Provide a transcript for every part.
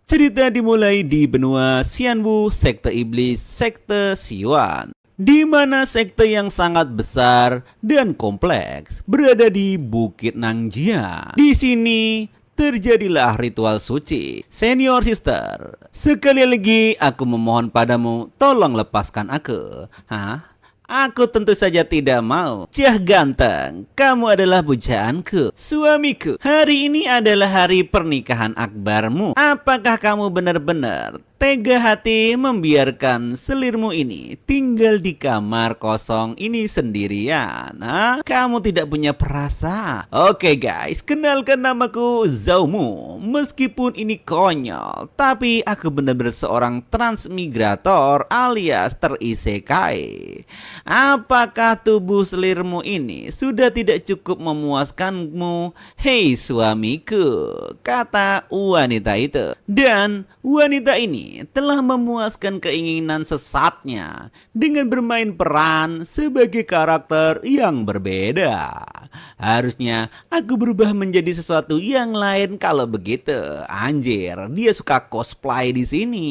Cerita dimulai di benua Xianwu, sekte iblis, sekte Siwan, di mana sekte yang sangat besar dan kompleks berada di Bukit Nangjia. Di sini terjadilah ritual suci. Senior sister, sekali lagi aku memohon padamu, tolong lepaskan aku. Hah? Aku tentu saja tidak mau. Cah ganteng, kamu adalah pujaanku, suamiku. Hari ini adalah hari pernikahan akbarmu. Apakah kamu benar-benar tega hati membiarkan selirmu ini tinggal di kamar kosong ini sendirian? Hah? Kamu tidak punya perasaan. Oke guys, kenalkan namaku Zaumu. Meskipun ini konyol, tapi aku benar-benar seorang transmigrator alias terisekai. Apakah tubuh selirmu ini sudah tidak cukup memuaskanmu? Hei suamiku, kata wanita itu. Dan wanita ini telah memuaskan keinginan sesatnya dengan bermain peran sebagai karakter yang berbeda. Harusnya aku berubah menjadi sesuatu yang lain kalau begitu. Anjir, dia suka cosplay di sini.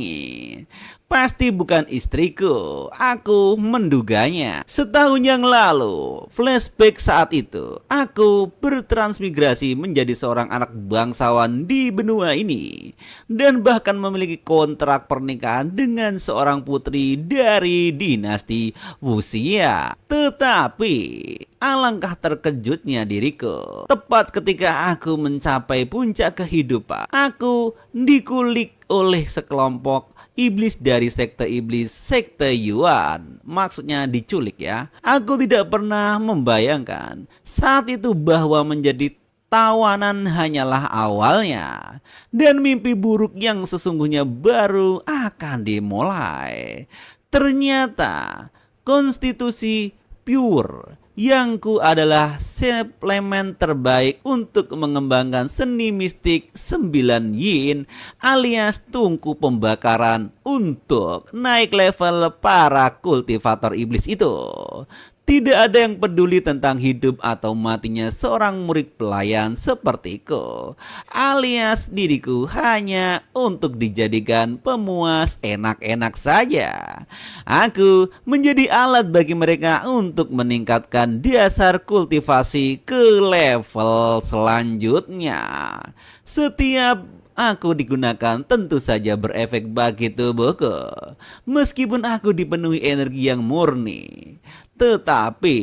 Pasti bukan istriku, aku menduganya. Setahun yang lalu, flashback saat itu, aku bertransmigrasi menjadi seorang anak bangsawan di benua ini. Dan bahkan memiliki kontrak pernikahan dengan seorang putri dari dinasti Wuxia. Tetapi alangkah terkejutnya diriku. Tepat ketika aku mencapai puncak kehidupan, aku dikulik oleh sekelompok iblis dari sekte iblis, sekte Yuan. Maksudnya diculik ya. Aku tidak pernah membayangkan saat itu bahwa menjadi tawanan hanyalah awalnya. Dan mimpi buruk yang sesungguhnya baru akan dimulai. Ternyata konstitusi pure Yangku adalah suplemen terbaik untuk mengembangkan seni mistik 9 yin alias tungku pembakaran untuk naik level para kultivator iblis itu. Tidak ada yang peduli tentang hidup atau matinya seorang murid pelayan sepertiku, alias diriku hanya untuk dijadikan pemuas enak-enak saja. Aku menjadi alat bagi mereka untuk meningkatkan dasar kultivasi ke level selanjutnya. Setiap aku digunakan tentu saja berefek bagi tubuhku. Meskipun aku dipenuhi energi yang murni. Tetapi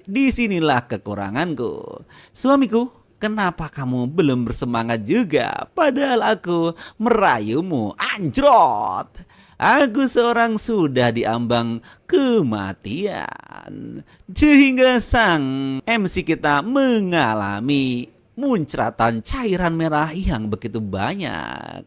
disinilah kekuranganku. Suamiku, kenapa kamu belum bersemangat juga? Padahal aku merayumu. Anjrot. Aku seorang sudah diambang kematian. Sehingga sang MC kita mengalami muncratan cairan merah yang begitu banyak.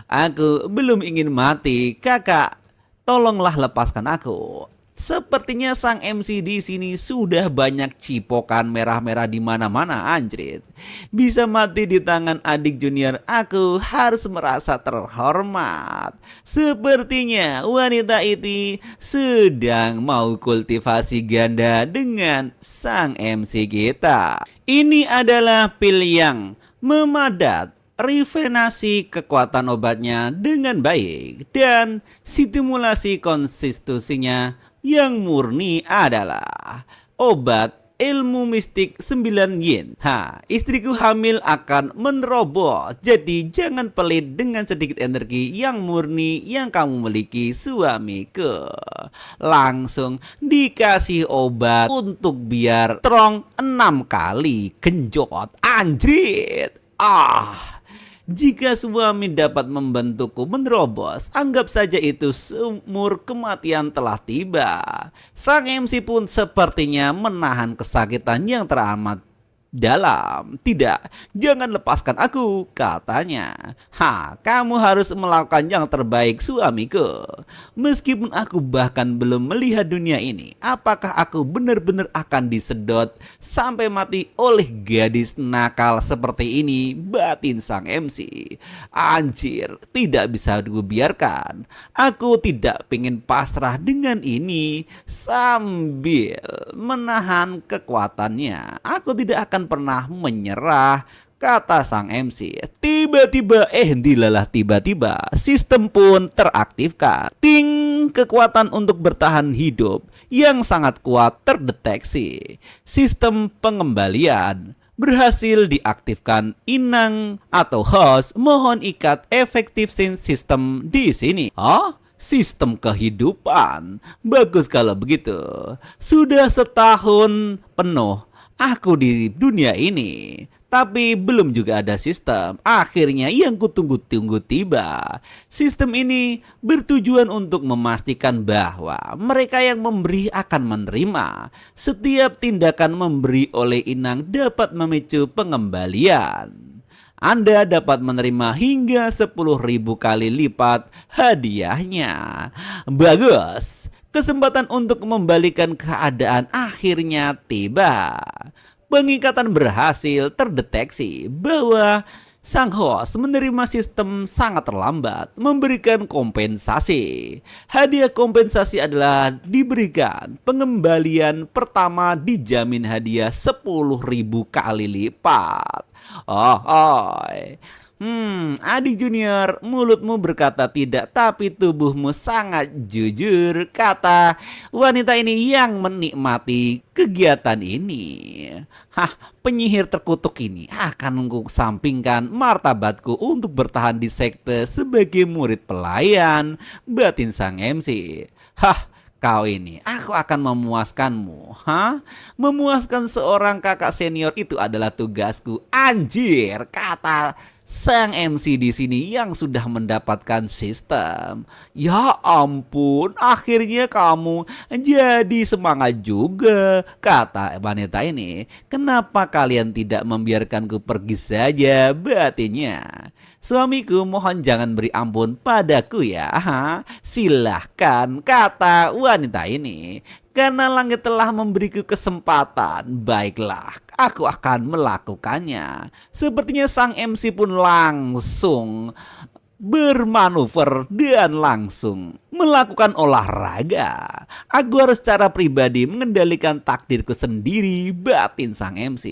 Aku belum ingin mati, kakak. Tolonglah lepaskan aku. Sepertinya sang MC di sini sudah banyak cipokan merah-merah di mana-mana, anjrit. Bisa mati di tangan adik junior, aku harus merasa terhormat. Sepertinya wanita itu sedang mau kultivasi ganda dengan sang MC kita. Ini adalah pil yang memadat revenasi kekuatan obatnya dengan baik dan stimulasi konsistensinya yang murni adalah obat ilmu mistik 9 yin. Istriku hamil akan menerobos. Jadi jangan pelit dengan sedikit energi yang murni yang kamu miliki, suamiku. Langsung dikasih obat untuk biar strong 6 kali genjot. Anjrit. Jika suami dapat membantuku menerobos, anggap saja itu sumur kematian telah tiba. Sang MC pun sepertinya menahan kesakitan yang teramat dalam. Tidak, jangan lepaskan aku, katanya. Kamu harus melakukan yang terbaik, suamiku. Meskipun aku bahkan belum melihat dunia ini, apakah aku benar-benar akan disedot sampai mati oleh gadis nakal seperti ini? Batin sang MC. Anjir, tidak bisa dibiarkan. Aku tidak ingin pasrah dengan ini. Sambil menahan kekuatannya, aku tidak akan pernah menyerah kata sang MC. Tiba-tiba, dilalah tiba-tiba, sistem pun teraktifkan. Ting, kekuatan untuk bertahan hidup yang sangat kuat terdeteksi. Sistem pengembalian berhasil diaktifkan. Inang atau host mohon ikat efektif sistem di sini. Sistem kehidupan. Bagus kalau begitu. Sudah setahun penuh aku di dunia ini, tapi belum juga ada sistem. Akhirnya yang kutunggu-tunggu tiba. Sistem ini bertujuan untuk memastikan bahwa mereka yang memberi akan menerima. Setiap tindakan memberi oleh Inang dapat memicu pengembalian. Anda dapat menerima hingga 10.000 kali lipat hadiahnya. Bagus. Kesempatan untuk membalikan keadaan akhirnya tiba. Pengikatan berhasil terdeteksi bahwa sang host menerima sistem sangat terlambat, memberikan kompensasi. Hadiah kompensasi adalah diberikan pengembalian pertama dijamin hadiah 10.000 kali lipat. Adik junior, mulutmu berkata tidak, tapi tubuhmu sangat jujur, kata wanita ini yang menikmati kegiatan ini. Penyihir terkutuk ini akan sampingkan martabatku untuk bertahan di sekte sebagai murid pelayan, batin sang MC. Kau ini, aku akan memuaskanmu. Memuaskan seorang kakak senior itu adalah tugasku. Anjir, kata sang MC di sini yang sudah mendapatkan sistem. Ya ampun, akhirnya kamu jadi semangat juga, kata wanita ini. Kenapa kalian tidak membiarkanku pergi saja, batinnya. Suamiku, mohon jangan beri ampun padaku ya. Silahkan, kata wanita ini. Karena langit telah memberiku kesempatan, baiklah, aku akan melakukannya. Sepertinya sang MC pun langsung bermanuver dan langsung melakukan olahraga. Aku harus secara pribadi mengendalikan takdirku sendiri, batin sang MC.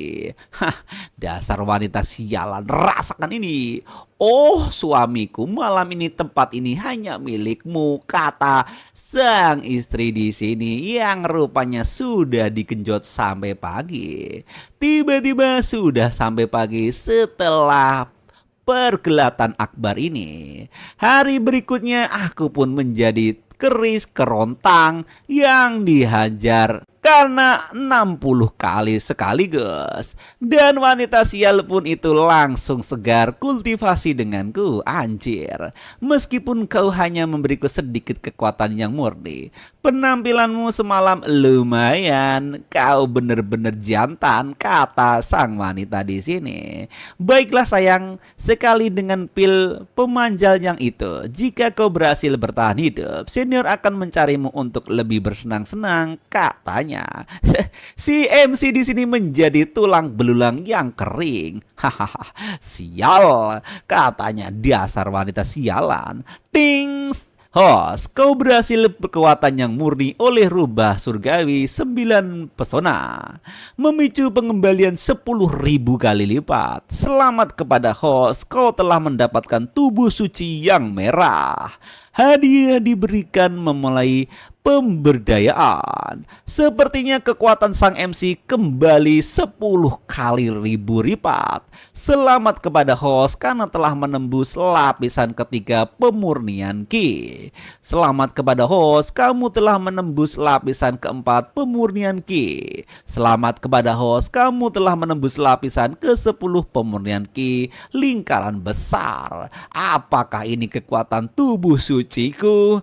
Dasar wanita sialan, rasakan ini. Oh suamiku, malam ini tempat ini hanya milikmu, kata sang istri di sini yang rupanya sudah digenjot sampai pagi. Tiba-tiba sudah sampai pagi setelah pergelatan akbar ini. Hari berikutnya aku pun menjadi keris kerontang yang dihajar karena 60 kali sekaligus. Dan wanita sial pun itu langsung segar kultivasi denganku. Anjir, meskipun kau hanya memberiku sedikit kekuatan yang murni, penampilanmu semalam lumayan. Kau bener-bener jantan, kata sang wanita di sini. Baiklah sayang, sekali dengan pil pemanjal yang itu, jika kau berhasil bertahan hidup, senior akan mencarimu untuk lebih bersenang-senang, katanya. Si MC di sini menjadi tulang belulang yang kering. Sial, katanya, dasar wanita sialan. Ting. Host, kau berhasil berkekuatan yang murni oleh rubah surgawi 9 pesona, memicu pengembalian 10.000 kali lipat. Selamat kepada host, kau telah mendapatkan tubuh suci yang merah. Hadiah diberikan memulai pemberdayaan. Sepertinya kekuatan sang MC kembali 10 kali ribu lipat. Selamat kepada host karena telah menembus lapisan ketiga pemurnian Ki. Selamat kepada host, kamu telah menembus lapisan keempat pemurnian Ki. Selamat kepada host, kamu telah menembus lapisan ke-10 pemurnian Ki lingkaran besar. Apakah ini kekuatan tubuh suciku?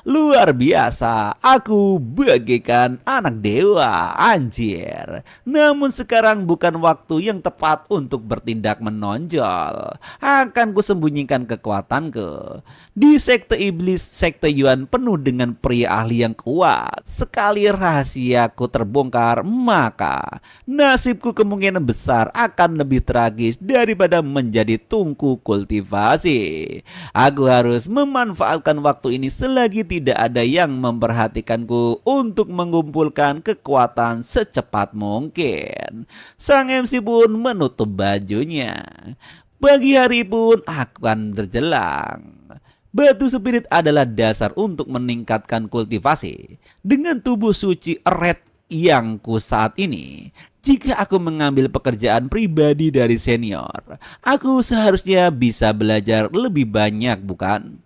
Luar biasa, aku bagaikan anak dewa, anjir. Namun sekarang bukan waktu yang tepat untuk bertindak menonjol. Akan kusembunyikan kekuatanku. Di sekte iblis, sekte Yuan penuh dengan pria ahli yang kuat. Sekali rahasiaku terbongkar, maka nasibku kemungkinan besar akan lebih tragis daripada menjadi tungku kultivasi. Aku harus memanfaatkan waktu ini selagi tidak ada ada yang memperhatikanku untuk mengumpulkan kekuatan secepat mungkin. Sang MC pun menutup bajunya. Pagi hari pun akan berjelang. Batu spirit adalah dasar untuk meningkatkan kultivasi. Dengan tubuh suci red yang ku saat ini, jika aku mengambil pekerjaan pribadi dari senior, aku seharusnya bisa belajar lebih banyak, bukan?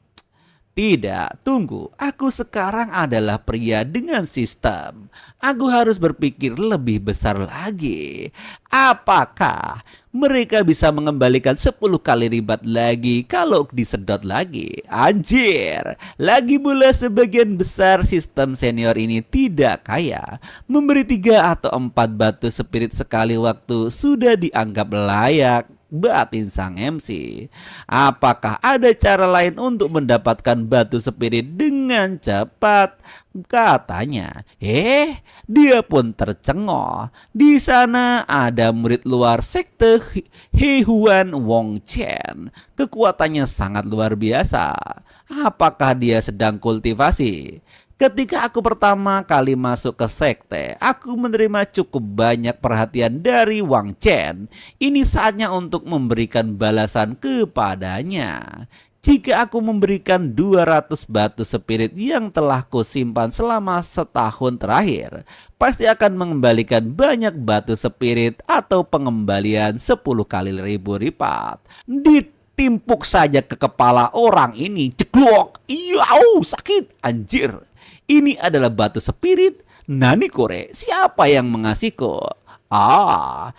Tidak, tunggu. Aku sekarang adalah pria dengan sistem. Aku harus berpikir lebih besar lagi. Apakah mereka bisa mengembalikan 10 kali lipat lagi kalau disedot lagi? Anjir, lagi pula sebagian besar sistem senior ini tidak kaya. Memberi 3 atau 4 batu spirit sekali waktu sudah dianggap layak. Batin sang MC. Apakah ada cara lain untuk mendapatkan batu spirit dengan cepat? Katanya. Dia pun tercengok. Di sana ada murid luar sekte Hehuan Wong Chen. Kekuatannya sangat luar biasa. Apakah dia sedang kultivasi? Ketika aku pertama kali masuk ke sekte, aku menerima cukup banyak perhatian dari Wang Chen. Ini saatnya untuk memberikan balasan kepadanya. Jika aku memberikan 200 batu spirit yang telah kusimpan selama setahun terakhir, pasti akan mengembalikan banyak batu spirit atau pengembalian 10 kali ribu lipat. Ditimpuk saja ke kepala orang ini, jeglok, sakit, anjir. Ini adalah batu spirit. Nani kore, siapa yang mengasihiku?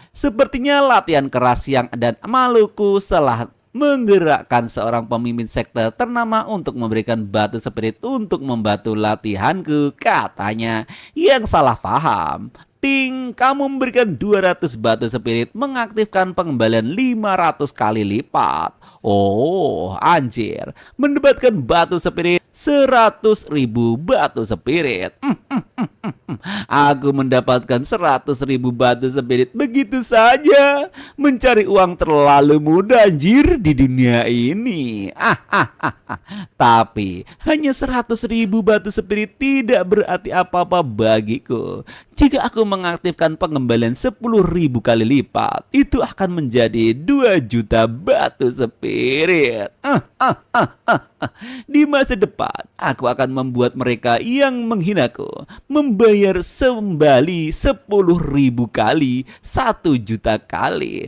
Sepertinya latihan keras yang dan maluku telah menggerakkan seorang pemimpin sekte ternama untuk memberikan batu spirit untuk membantu latihanku, katanya. Yang salah paham. Ting, kamu memberikan 200 batu spirit mengaktifkan pengembalian 500 kali lipat. Anjir, mendapatkan batu spirit 100.000 batu spirit. Aku mendapatkan 100.000 batu spirit begitu saja. Mencari uang terlalu mudah, anjir, di dunia ini. Tapi hanya 100.000 batu spirit tidak berarti apa-apa bagiku. Jika aku mengaktifkan pengembalian 10.000 kali lipat, itu akan menjadi 2 juta batu spirit. Di masa depan, aku akan membuat mereka yang menghinaku membayar kembali 10.000 kali, 1 juta kali.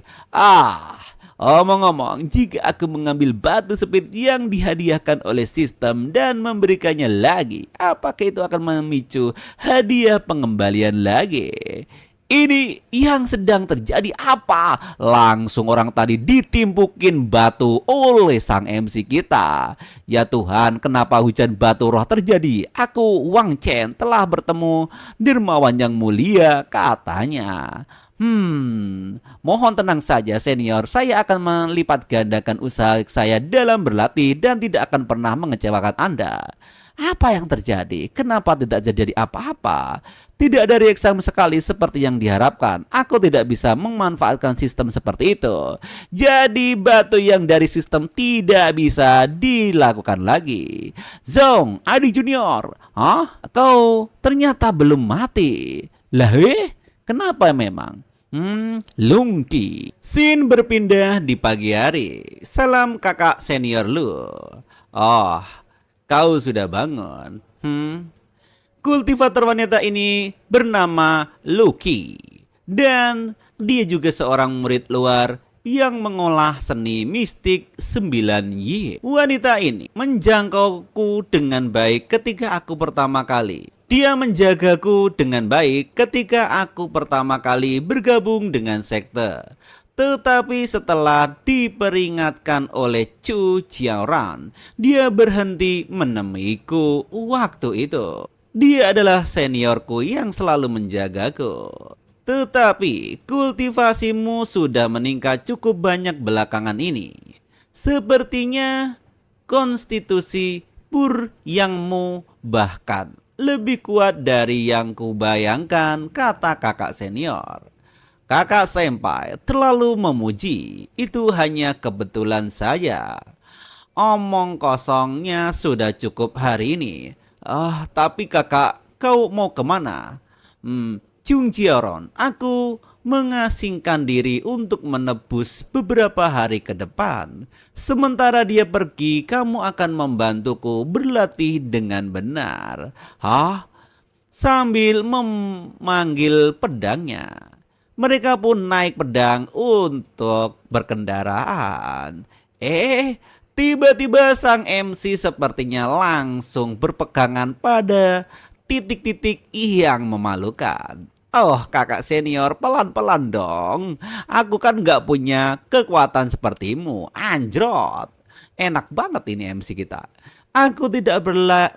Omong-omong, jika aku mengambil batu spirit yang dihadiahkan oleh sistem dan memberikannya lagi, apakah itu akan memicu hadiah pengembalian lagi? Ini yang sedang terjadi apa? Langsung orang tadi ditimpukin batu oleh sang MC kita. Ya Tuhan, kenapa hujan batu roh terjadi? Aku, Wang Chen, telah bertemu dermawan yang mulia, katanya. Mohon tenang saja senior, saya akan melipat gandakan usaha saya dalam berlatih dan tidak akan pernah mengecewakan Anda. Apa yang terjadi? Kenapa tidak terjadi apa-apa? Tidak ada reaksi sama sekali seperti yang diharapkan. Aku tidak bisa memanfaatkan sistem seperti itu. Jadi batu yang dari sistem tidak bisa dilakukan lagi. Zong, Adi Junior. Kau ternyata belum mati. Kenapa memang? Lungki. Scene berpindah di pagi hari. Salam kakak senior lu. Kau sudah bangun. Kultivator wanita ini bernama Lucky. Dan dia juga seorang murid luar yang mengolah seni mistik 9Y. Wanita ini menjangkauku dengan baik ketika aku pertama kali. Dia menjagaku dengan baik ketika aku pertama kali bergabung dengan sekte. Tetapi setelah diperingatkan oleh Chu Jiaoran, dia berhenti menemuiku waktu itu. Dia adalah seniorku yang selalu menjagaku. Tetapi kultivasimu sudah meningkat cukup banyak belakangan ini. Sepertinya konstitusi pur yangmu bahkan lebih kuat dari yang kubayangkan, kata kakak senior. Kakak senpai terlalu memuji, itu hanya kebetulan saja. Omong kosongnya sudah cukup hari ini. Tapi kakak, kau mau kemana? Chung Jiaron, aku mengasingkan diri untuk menebus beberapa hari ke depan. Sementara dia pergi, kamu akan membantuku berlatih dengan benar. Sambil memanggil pedangnya. Mereka pun naik pedang untuk berkendaraan. Tiba-tiba sang MC sepertinya langsung berpegangan pada titik-titik yang memalukan. Kakak senior, pelan-pelan dong. Aku kan gak punya kekuatan sepertimu. Anjrot. Enak banget ini MC kita. Aku tidak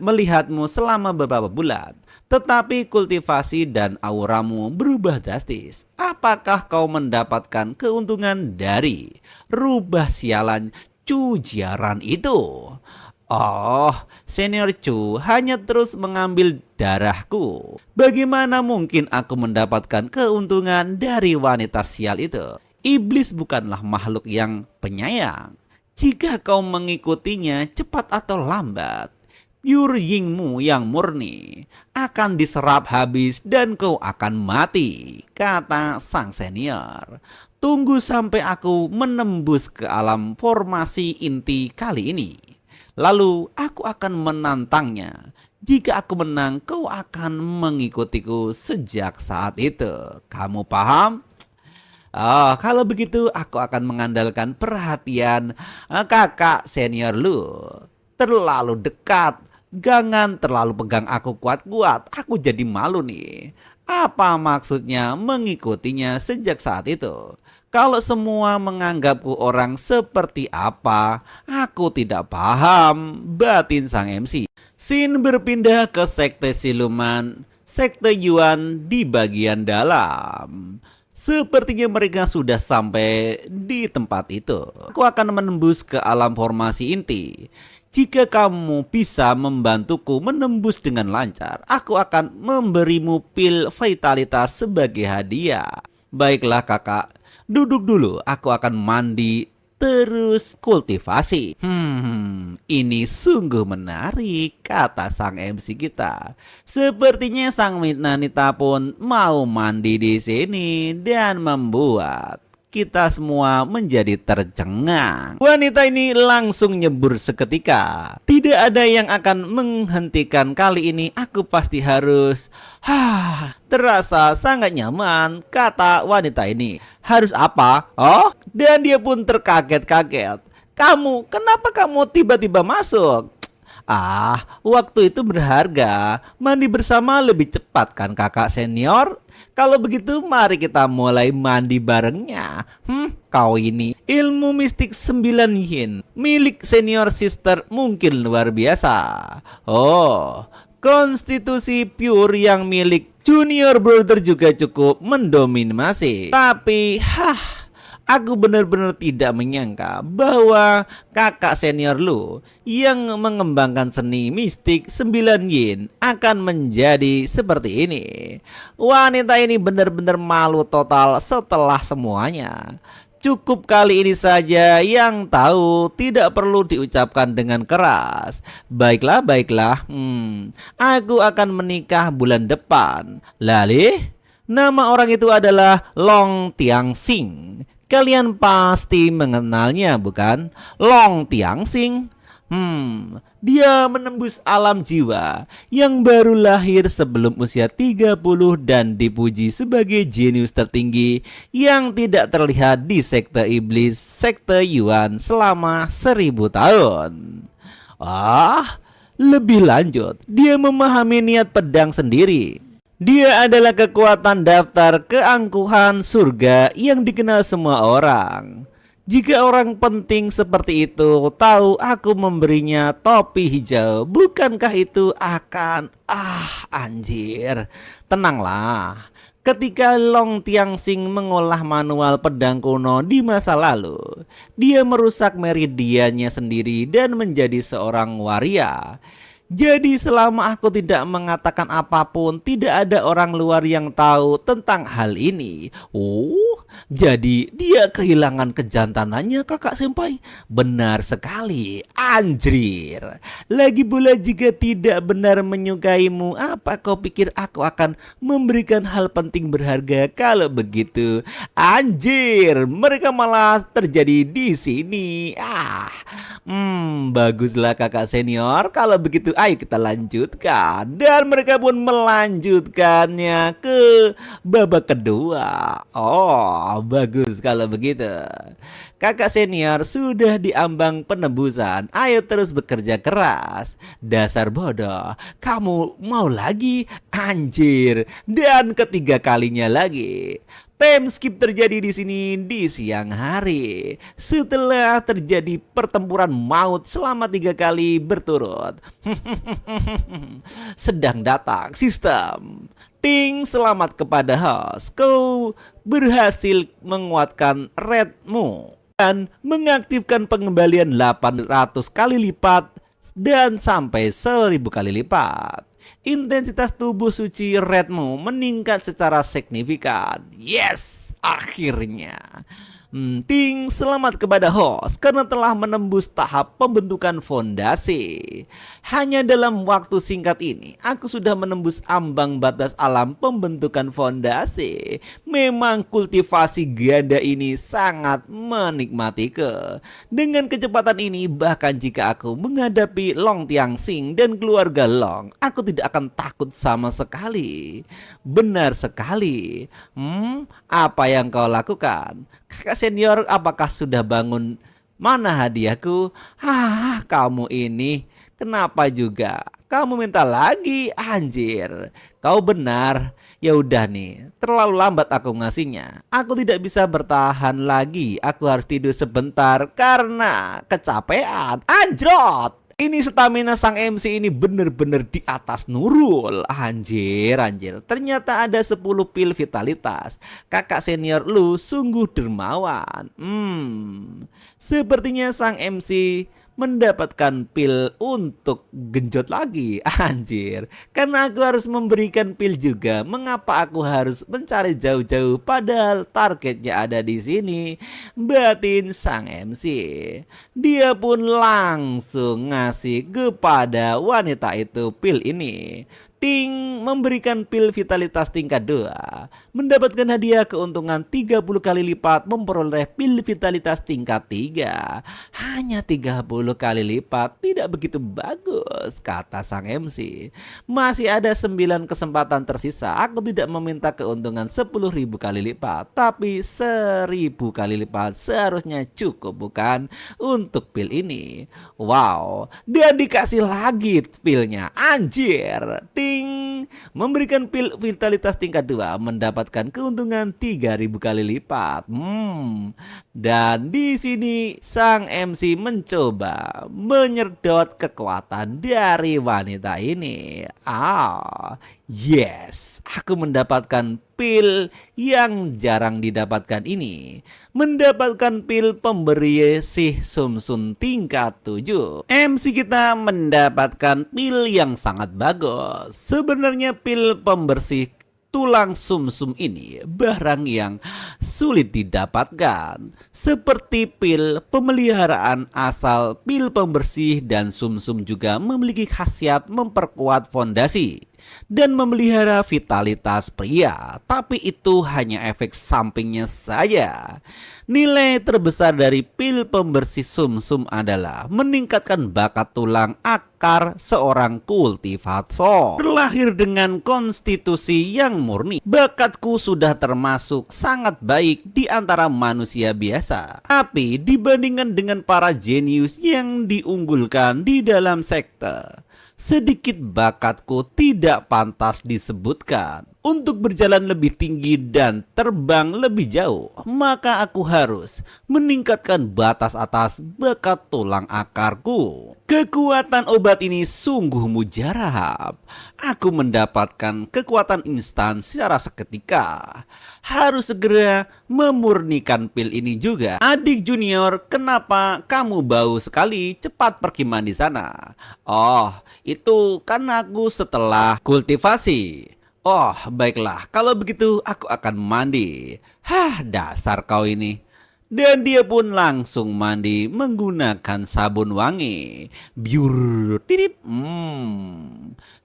melihatmu selama beberapa bulan, tetapi kultivasi dan auramu berubah drastis. Apakah kau mendapatkan keuntungan dari rubah sialan Chu Jiaran itu? Senior Chu hanya terus mengambil darahku. Bagaimana mungkin aku mendapatkan keuntungan dari wanita sial itu? Iblis bukanlah makhluk yang penyayang. Jika kau mengikutinya cepat atau lambat, pure yingmu yang murni akan diserap habis dan kau akan mati, kata sang senior. Tunggu sampai aku menembus ke alam formasi inti kali ini. Lalu aku akan menantangnya. Jika aku menang, kau akan mengikutiku sejak saat itu. Kamu paham? Kalau begitu aku akan mengandalkan perhatian kakak senior lu. Terlalu dekat, jangan terlalu pegang aku kuat-kuat. Aku jadi malu nih. Apa maksudnya mengikutinya sejak saat itu? Kalau semua menganggapku orang seperti apa, aku tidak paham, batin sang MC. Sin berpindah ke sekte siluman, sekte Yuan di bagian dalam. Sepertinya mereka sudah sampai di tempat itu. Aku akan menembus ke alam formasi inti. Jika kamu bisa membantuku menembus dengan lancar, aku akan memberimu pil vitalitas sebagai hadiah. Baiklah kakak, duduk dulu, aku akan mandi terus kultivasi. Ini sungguh menarik, kata sang MC kita. Sepertinya sang wanita pun mau mandi di sini dan membuat kita semua menjadi tercengang. Wanita ini langsung nyebur seketika. Tidak ada yang akan menghentikan kali ini. Aku pasti harus. Terasa sangat nyaman, kata wanita ini. Harus apa? Dan dia pun terkaget-kaget. Kenapa kamu tiba-tiba masuk? Waktu itu berharga. Mandi bersama lebih cepat kan kakak senior? Kalau begitu mari kita mulai mandi barengnya. Kau ini ilmu mistik 9 yin milik senior sister mungkin luar biasa. Konstitusi pure yang milik junior brother juga cukup mendominasi. Tapi aku benar-benar tidak menyangka bahwa kakak senior lu yang mengembangkan seni mistik 9 yin akan menjadi seperti ini. Wanita ini benar-benar malu total setelah semuanya. Cukup kali ini saja, yang tahu tidak perlu diucapkan dengan keras. Baiklah. Aku akan menikah bulan depan. Lalu, nama orang itu adalah Long Tianxing. Kalian pasti mengenalnya bukan? Long Tianxing. Dia menembus alam jiwa yang baru lahir sebelum usia 30 dan dipuji sebagai jenius tertinggi yang tidak terlihat di sekte iblis, sekte Yuan selama 1000 tahun. Lebih lanjut, dia memahami niat pedang sendiri. Dia adalah kekuatan daftar keangkuhan surga yang dikenal semua orang. Jika orang penting seperti itu tahu aku memberinya topi hijau, bukankah itu akan anjir. Tenanglah. Ketika Long Tianxing mengolah manual pedang kuno di masa lalu, dia merusak meridiannya sendiri dan menjadi seorang waria. Jadi selama aku tidak mengatakan apapun, tidak ada orang luar yang tahu tentang hal ini. Jadi dia kehilangan kejantanannya kakak senpai? Benar sekali, anjir. Lagi pula jika tidak benar menyukaimu, apa kau pikir aku akan memberikan hal penting berharga kalau begitu? Anjir, mereka malah terjadi di sini. Baguslah kakak senior. Kalau begitu ayo kita lanjutkan. Dan mereka pun melanjutkannya ke babak kedua. Oh, bagus kalau begitu. Kakak senior sudah diambang penebusan. Ayo terus bekerja keras. Dasar bodoh. Kamu mau lagi? Anjir. Dan ketiga kalinya lagi. Time skip terjadi di sini di siang hari setelah terjadi pertempuran maut selama 3 kali berturut. Sedang datang sistem. Ting, selamat kepada host. Kau berhasil menguatkan redmu dan mengaktifkan pengembalian 800 kali lipat dan sampai 1000 kali lipat. Intensitas tubuh suci redmu meningkat secara signifikan. Yes, akhirnya. Ting, selamat kepada host karena telah menembus tahap pembentukan fondasi. Hanya dalam waktu singkat ini, aku sudah menembus ambang batas alam pembentukan fondasi. Memang kultivasi ganda ini sangat menikmatiku. Dengan kecepatan ini, bahkan jika aku menghadapi Long Tianxing dan keluarga Long, aku tidak akan takut sama sekali. Benar sekali. Apa yang kau lakukan? Kakak senior, apakah sudah bangun? Mana hadiahku? Kamu ini kenapa juga? Kamu minta lagi, anjir. Kau benar. Ya udah nih, terlalu lambat aku ngasihnya. Aku tidak bisa bertahan lagi. Aku harus tidur sebentar karena kecapean. Anjrot. Ini stamina sang MC ini bener-bener di atas Nurul. Anjir. Ternyata ada 10 pil vitalitas. Kakak senior lu sungguh dermawan. Sepertinya sang MC mendapatkan pil untuk genjot lagi. Anjir. Karena aku harus memberikan pil juga. Mengapa aku harus mencari jauh-jauh padahal targetnya ada di sini? Batin sang MC. Dia pun langsung ngasih kepada wanita itu pil ini. Ting, memberikan pil vitalitas tingkat 2. Mendapatkan hadiah keuntungan 30 kali lipat, memperoleh pil vitalitas tingkat 3. Hanya 30 kali lipat, tidak begitu bagus, kata sang MC. Masih ada 9 kesempatan tersisa. Aku tidak meminta keuntungan 10.000 kali lipat, tapi 1000 kali lipat seharusnya cukup, bukan? Untuk pil ini. Wow, dia dikasih lagi pilnya. Anjir. Ting, memberikan pil vitalitas tingkat 2, mendapatkan keuntungan 3000 kali lipat. Dan di sini sang MC mencoba menyedot kekuatan dari wanita ini. Yes, aku mendapatkan pil yang jarang didapatkan ini. Mendapatkan pil pemberi sih sumsum tingkat 7. MC kita mendapatkan pil yang sangat bagus. Sebenarnya pil pembersih tulang sumsum ini barang yang sulit didapatkan, seperti pil pemeliharaan asal. Pil pembersih dan sumsum juga memiliki khasiat memperkuat fondasi dan memelihara vitalitas pria, tapi itu hanya efek sampingnya saja. Nilai terbesar dari pil pembersih sumsum adalah meningkatkan bakat tulang akar seorang kultivator. Terlahir dengan konstitusi yang murni, bakatku sudah termasuk sangat baik di antara manusia biasa. Tapi dibandingkan dengan para jenius yang diunggulkan di dalam sekte, sedikit bakatku tidak pantas disebutkan. Untuk berjalan lebih tinggi dan terbang lebih jauh, maka aku harus meningkatkan batas atas bakat tulang akarku. Kekuatan obat ini sungguh mujarab. Aku mendapatkan kekuatan instan secara seketika. Harus segera memurnikan pil ini juga. Adik junior, kenapa kamu bau sekali? Cepat pergi mandi sana. Oh, itu kan aku setelah kultivasi. Oh, baiklah. Kalau begitu aku akan mandi. Hah, dasar kau ini. Dan dia pun langsung mandi menggunakan sabun wangi. Biur, tidip.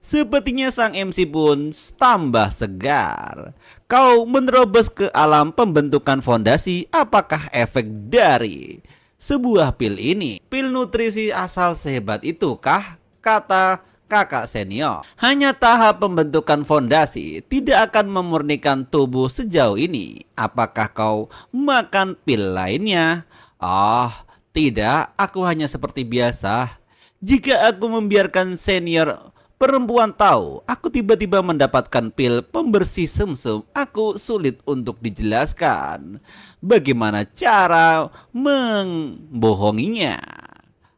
Sepertinya sang MC pun tambah segar. Kau menerobos ke alam pembentukan fondasi. Apakah efek dari sebuah pil ini? Pil nutrisi asal sehebat itu kah? Kata kakak senior. Hanya tahap pembentukan fondasi tidak akan memurnikan tubuh sejauh ini. Apakah kau makan pil lainnya? Oh, tidak, aku hanya seperti biasa. Jika aku membiarkan senior perempuan tahu aku tiba-tiba mendapatkan pil pembersih sumsum, aku sulit untuk dijelaskan bagaimana cara membohonginya.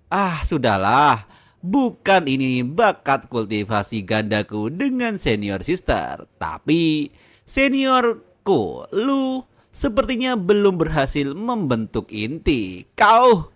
Ah, sudahlah. Bukan ini bakat kultivasi gandaku dengan senior sister. Tapi seniorku, lu sepertinya belum berhasil membentuk inti. Kau,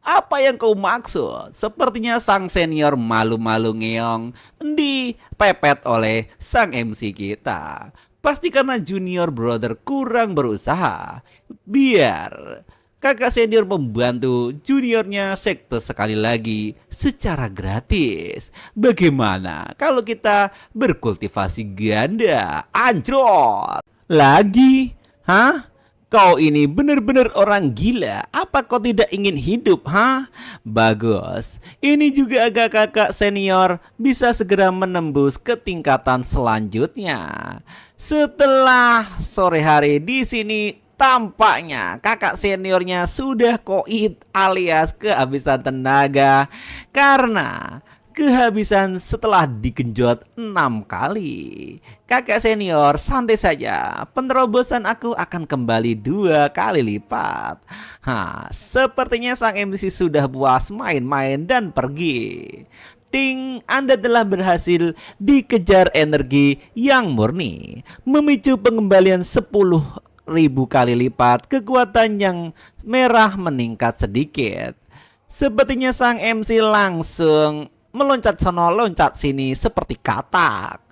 apa yang kau maksud? Sepertinya sang senior malu-malu ngeong dipepet oleh sang MC kita. Pasti karena junior brother kurang berusaha. Biar kakak senior membantu juniornya sekte sekali lagi secara gratis. Bagaimana kalau kita berkultivasi ganda? Anjrot! Lagi? Hah? Kau ini benar-benar orang gila. Apa kau tidak ingin hidup, hah? Bagus. Ini juga agak kakak senior bisa segera menembus ke tingkatan selanjutnya. Setelah sore hari di sini, tampaknya kakak seniornya sudah koit alias kehabisan tenaga karena kehabisan setelah digenjot 6 kali. Kakak senior, santai saja. Penerobosan aku akan kembali 2 kali lipat. Sepertinya sang MC sudah puas main-main dan pergi. Ting, Anda telah berhasil dikejar energi yang murni, memicu pengembalian 10.000 kali lipat. Kekuatan yang merah meningkat sedikit. Sepertinya sang MC langsung meloncat sono loncat sini seperti katak.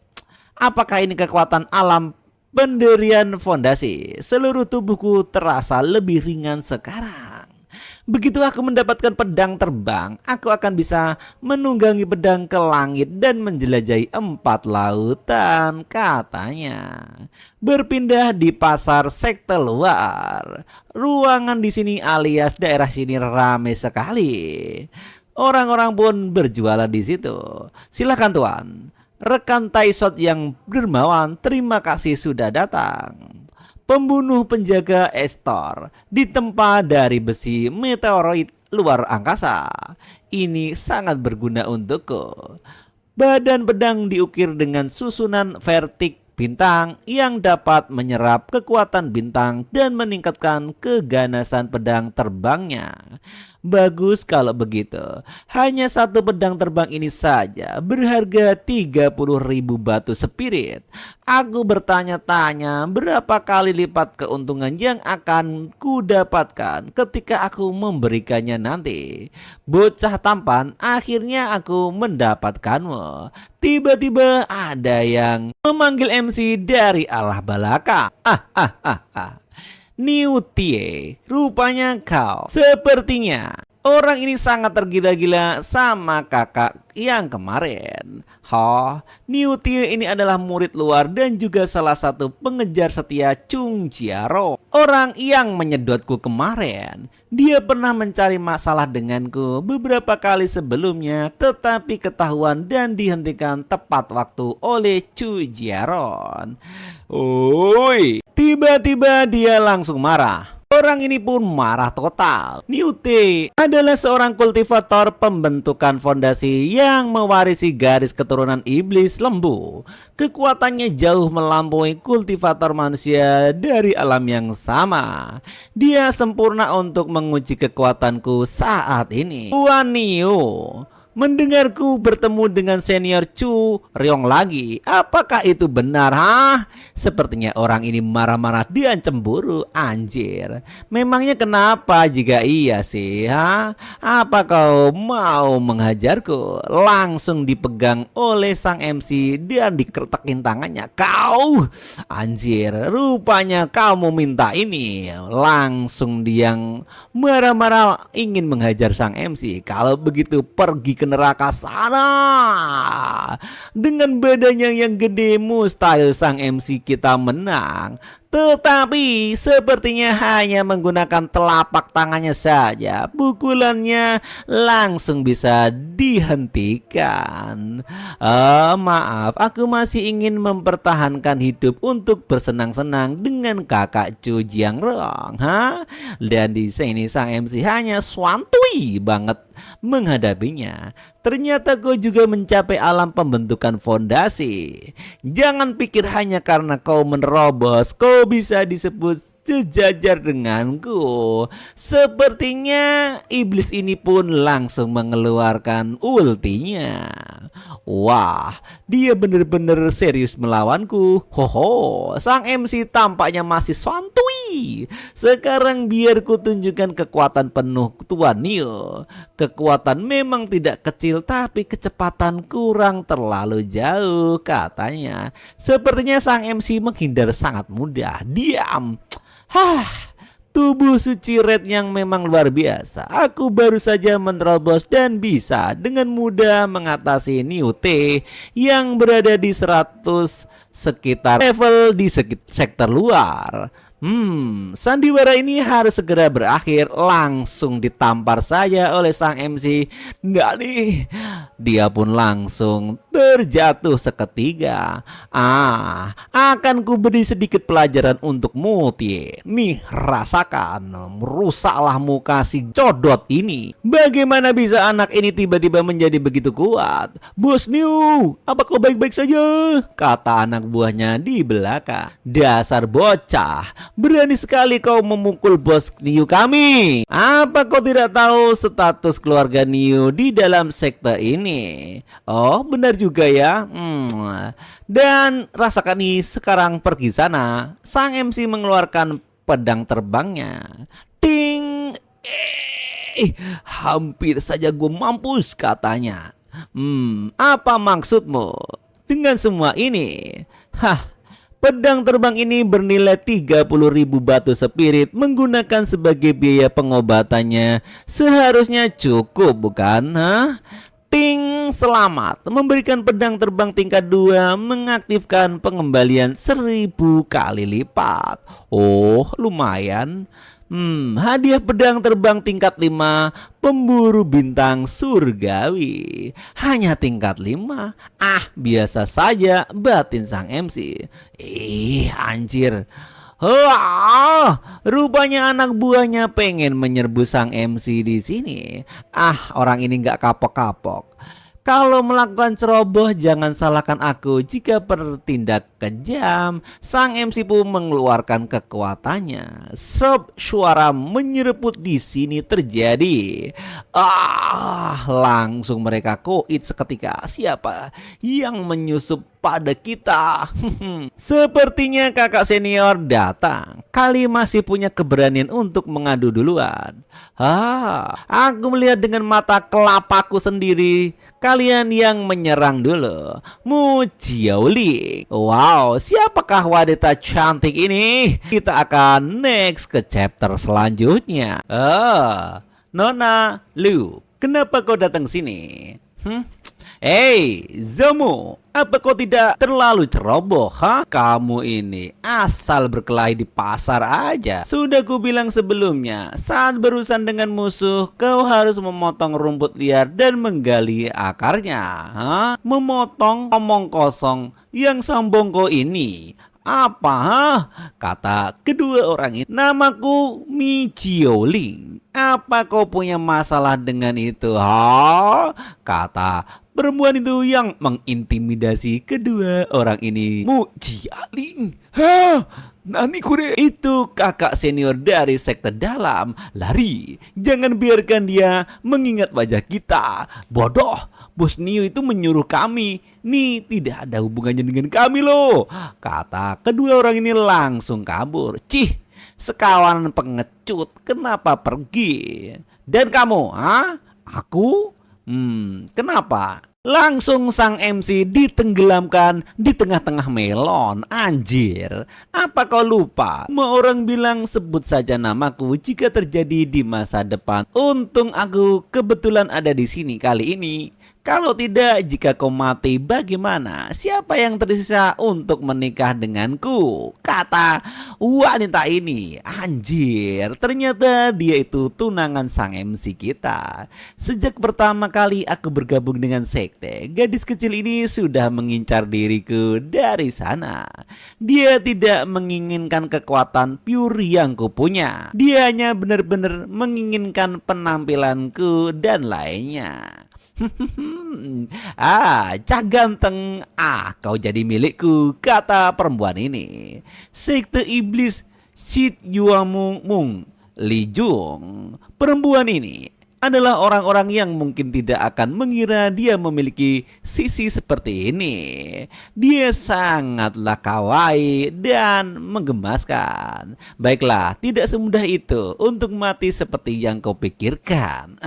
Apakah ini kekuatan alam pendirian fondasi? Seluruh tubuhku terasa lebih ringan sekarang. Begitu aku mendapatkan pedang terbang, aku akan bisa menunggangi pedang ke langit dan menjelajahi 4 lautan, katanya. Berpindah di pasar sekte luar. Ruangan di sini alias daerah sini ramai sekali. Orang-orang pun berjualan di situ. Silakan tuan. Rekan Taisot yang dermawan, terima kasih sudah datang. Pembunuh penjaga Estor ditempa dari besi meteoroid luar angkasa. Ini sangat berguna untukku. Badan pedang diukir dengan susunan vertik bintang yang dapat menyerap kekuatan bintang dan meningkatkan keganasan pedang terbangnya. Bagus kalau begitu. Hanya 1 pedang terbang ini saja berharga 30.000 batu spirit. Aku bertanya-tanya berapa kali lipat keuntungan yang akan kudapatkan ketika aku memberikannya nanti. Bocah tampan, akhirnya aku mendapatkanmu. Tiba-tiba ada yang memanggil MC dari arah belakang. Niutie, rupanya kau. Sepertinya orang ini sangat tergila-gila sama kakak yang kemarin. Niutie ini adalah murid luar dan juga salah satu pengejar setia Chung Jiaro. Orang yang menyedotku kemarin. Dia pernah mencari masalah denganku beberapa kali sebelumnya, tetapi ketahuan dan dihentikan tepat waktu oleh Chu Jiaron. Oi, tiba-tiba dia langsung marah. Orang ini pun marah total. Niute adalah seorang kultivator pembentukan fondasi yang mewarisi garis keturunan iblis lembu. Kekuatannya jauh melampaui kultivator manusia dari alam yang sama. Dia sempurna untuk menguji kekuatanku saat ini. Tuan Niu, mendengarku bertemu dengan senior Chu Ryong lagi. Apakah itu benar, ha? Sepertinya orang ini marah-marah dan cemburu, anjir. Memangnya kenapa jika iya sih, ha? Apa kau mau menghajarku? Langsung dipegang oleh sang MC dan dikertakin tangannya. Kau, anjir, rupanya kamu minta ini. Langsung dia yang marah-marah ingin menghajar sang MC. Kalau begitu pergi ke neraka sana. Dengan badannya yang gede, mustahil sang MC kita menang. Tetapi sepertinya hanya menggunakan telapak tangannya saja, pukulannya langsung bisa dihentikan. Maaf, aku masih ingin mempertahankan hidup untuk bersenang-senang dengan kakak Chu Jiangrong, ha? Dan di sini sang MC hanya swantui banget menghadapinya. Ternyata kau juga mencapai alam pembentukan fondasi. Jangan pikir hanya karena kau menerobos kau bisa disebut sejajar denganku. Sepertinya iblis ini pun langsung mengeluarkan ultinya. Wah, dia benar-benar serius melawanku. Hoho, sang MC tampaknya masih santuy. Sekarang biar ku tunjukkan kekuatan penuh Tuan Neo. Kekuatan memang tidak kecil, tapi kecepatan kurang terlalu jauh, katanya. Sepertinya sang MC menghindar sangat mudah. Diam. Tubuh suci Red yang memang luar biasa. Aku baru saja menerobos dan bisa dengan mudah mengatasi Neo T yang berada di 100 sekitar level di sektor luar. Sandiwara ini harus segera berakhir. Langsung ditampar saja oleh sang MC. Nih, dia pun langsung terjatuh seketika. Akan ku beri sedikit pelajaran untukmu, Tie. Nih, rasakan. Rusaklah muka si codot ini. Bagaimana bisa anak ini tiba-tiba menjadi begitu kuat? Bos New, apa kau baik-baik saja? Kata anak buahnya di belakang. Dasar bocah, berani sekali kau memukul bos New kami. Apa kau tidak tahu status keluarga New di dalam sekte ini? Oh, benar juga ya. Dan rasakan nih, sekarang pergi sana. Sang MC mengeluarkan pedang terbangnya. Ting. Hampir saja gue mampus, katanya. Apa maksudmu dengan semua ini? Pedang terbang ini bernilai 30.000 batu spirit. Menggunakan sebagai biaya pengobatannya seharusnya cukup, bukan? Ting, selamat. Memberikan pedang terbang tingkat 2 mengaktifkan pengembalian 1000 kali lipat. Oh, lumayan. Hadiah pedang terbang tingkat 5, pemburu bintang surgawi. Hanya tingkat 5. Biasa saja, batin sang MC. Anjir. Rupanya anak buahnya pengen menyerbu sang MC di sini. Orang ini nggak kapok-kapok. Kalau melakukan ceroboh jangan salahkan aku jika bertindak kejam. Sang MC pun mengeluarkan kekuatannya. Suara menyeruput di sini terjadi. Langsung mereka koit seketika. Siapa yang menyusup pada kita? Sepertinya kakak senior datang. Kali masih punya keberanian untuk mengadu duluan. Aku melihat dengan mata kelapaku sendiri. Kalian yang menyerang dulu. Mu Jiaoling. Wow, siapakah wanita cantik ini? Kita akan next ke chapter selanjutnya. Nona Lu, kenapa kau datang sini? Zomo, apa kau tidak terlalu ceroboh? Kamu ini asal berkelahi di pasar aja. Sudah ku bilang sebelumnya, saat berurusan dengan musuh, kau harus memotong rumput liar dan menggali akarnya. Memotong omong kosong yang sombong kau ini. Apa? Kata kedua orang itu. Namaku Mi Jiaoling. Apa kau punya masalah dengan itu? Kata perempuan itu yang mengintimidasi kedua orang ini. Mu Jiaoling. Nani kure? Itu kakak senior dari sekte dalam. Lari, jangan biarkan dia mengingat wajah kita. Bodoh, Bos Nio itu menyuruh kami. Nih tidak ada hubungannya dengan kami loh. Kata kedua orang ini langsung kabur. Cih, sekawan pengecut, kenapa pergi? Dan kamu, Aku? Kenapa? Langsung sang MC ditenggelamkan di tengah-tengah melon. Anjir, apa kau lupa? Semua orang bilang sebut saja namaku jika terjadi di masa depan. Untung aku kebetulan ada di sini kali ini. Kalau tidak, jika kau mati bagaimana? Siapa yang tersisa untuk menikah denganku? Kata wanita ini. Anjir, ternyata dia itu tunangan sang MC kita. Sejak pertama kali aku bergabung dengan sekte, gadis kecil ini sudah mengincar diriku dari sana. Dia tidak menginginkan kekuatan pure yang kupunya. Dia hanya benar-benar menginginkan penampilanku dan lainnya. Cah ganteng, kau jadi milikku, kata perempuan ini. Sekte iblis Shit Yuamung Mung Lijung. Perempuan ini adalah orang-orang yang mungkin tidak akan mengira dia memiliki sisi seperti ini. Dia sangatlah kawaii dan menggemaskan. Baiklah, tidak semudah itu untuk mati seperti yang kau pikirkan.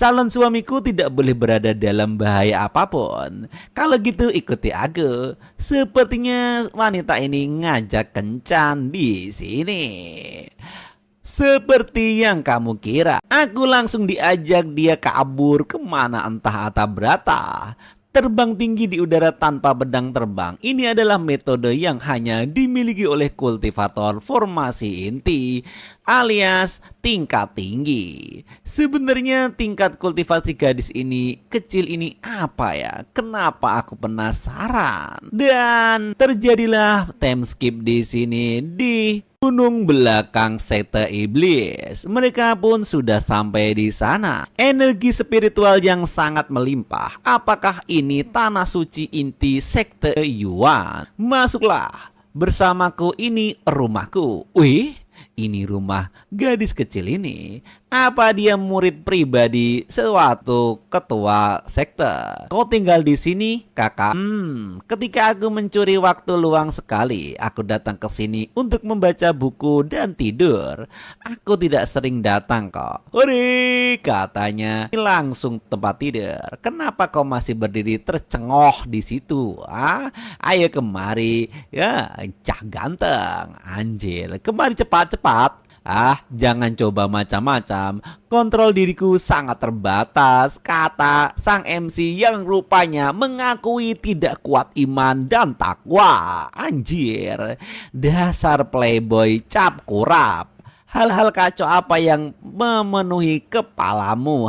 Calon suamiku tidak boleh berada dalam bahaya apapun. Kalau gitu ikuti aku. Sepertinya wanita ini ngajak kencan di sini. Seperti yang kamu kira, aku langsung diajak dia kabur kemana entah atau berata. Terbang tinggi di udara tanpa pedang terbang. Ini adalah metode yang hanya dimiliki oleh kultivator formasi inti alias tingkat tinggi. Sebenarnya tingkat kultivasi gadis ini kecil ini apa ya? Kenapa aku penasaran? Dan terjadilah time skip di sini di gunung belakang sekte iblis. Mereka pun sudah sampai di sana. Energi spiritual yang sangat melimpah. Apakah ini tanah suci inti sekte Yuan? Masuklah bersamaku, ini rumahku. Wih, ini rumah gadis kecil ini. Apa dia murid pribadi suatu ketua sekte? Kau tinggal di sini, kakak? Ketika aku mencuri waktu luang sekali, aku datang ke sini untuk membaca buku dan tidur. Aku tidak sering datang kok. Hore, katanya langsung tempat tidur. Kenapa kau masih berdiri tercengoh di situ? Ayo kemari, ya, cah ganteng. Anjir, kemari cepat-cepat. Jangan coba macam-macam. Kontrol diriku sangat terbatas, kata sang MC yang rupanya mengakui tidak kuat iman dan takwa. Anjir, dasar playboy cap kurap. Hal-hal kacau apa yang memenuhi kepalamu,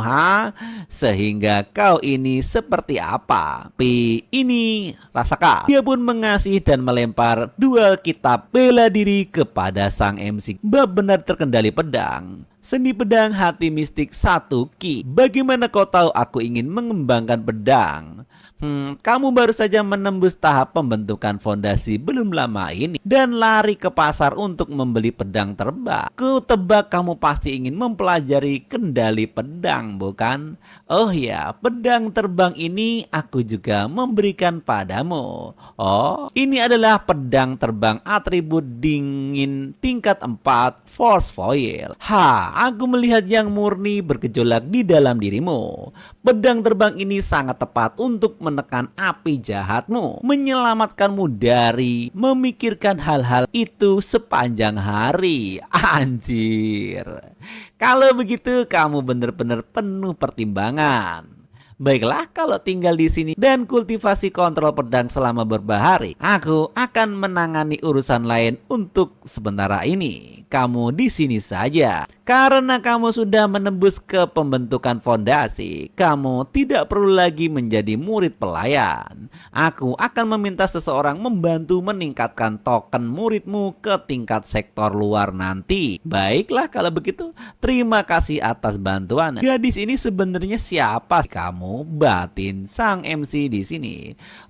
sehingga kau ini seperti apa? Ini rasakan. Dia pun mengasih dan melempar dua kitab bela diri kepada sang MC. Bab benar terkendali pedang. Seni pedang hati mistik 1 Ki. Bagaimana kau tahu aku ingin mengembangkan pedang? Kamu baru saja menembus tahap pembentukan fondasi belum lama ini dan lari ke pasar untuk membeli pedang terbang. Ku tebak kamu pasti ingin mempelajari kendali pedang, bukan? Oh ya, pedang terbang ini aku juga memberikan padamu. Oh, ini adalah pedang terbang atribut dingin tingkat 4 force foil. Aku melihat yang murni bergejolak di dalam dirimu. Pedang terbang ini sangat tepat untuk menekan api jahatmu, menyelamatkanmu dari memikirkan hal-hal itu sepanjang hari. Anjir, kalau begitu kamu benar-benar penuh pertimbangan. Baiklah, kalau tinggal di sini dan kultivasi kontrol pedang selama berbahari, aku akan menangani urusan lain untuk sementara ini. Kamu di sini saja. Karena kamu sudah menembus ke pembentukan fondasi, kamu tidak perlu lagi menjadi murid pelayan. Aku akan meminta seseorang membantu meningkatkan token muridmu ke tingkat sektor luar nanti. Baiklah kalau begitu, terima kasih atas bantuan. Gadis ini sebenarnya siapa kamu? kamu, batin sang MC di sini.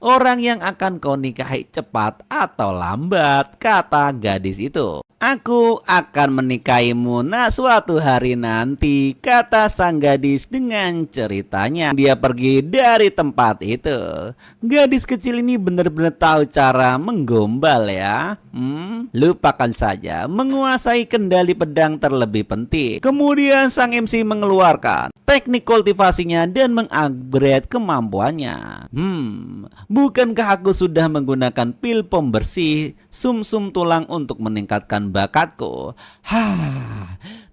Orang yang akan kau nikahi cepat atau lambat, kata gadis itu. Aku akan menikahimu suatu hari nanti, kata sang gadis dengan ceritanya. Dia pergi dari tempat itu. Gadis kecil ini benar-benar tahu cara menggombal ya. Lupakan saja, menguasai kendali pedang terlebih penting. Kemudian sang MC mengeluarkan teknik kultivasinya dan mengupgrade kemampuannya. Bukankah aku sudah menggunakan pil pembersih sumsum tulang untuk meningkatkan bakatku?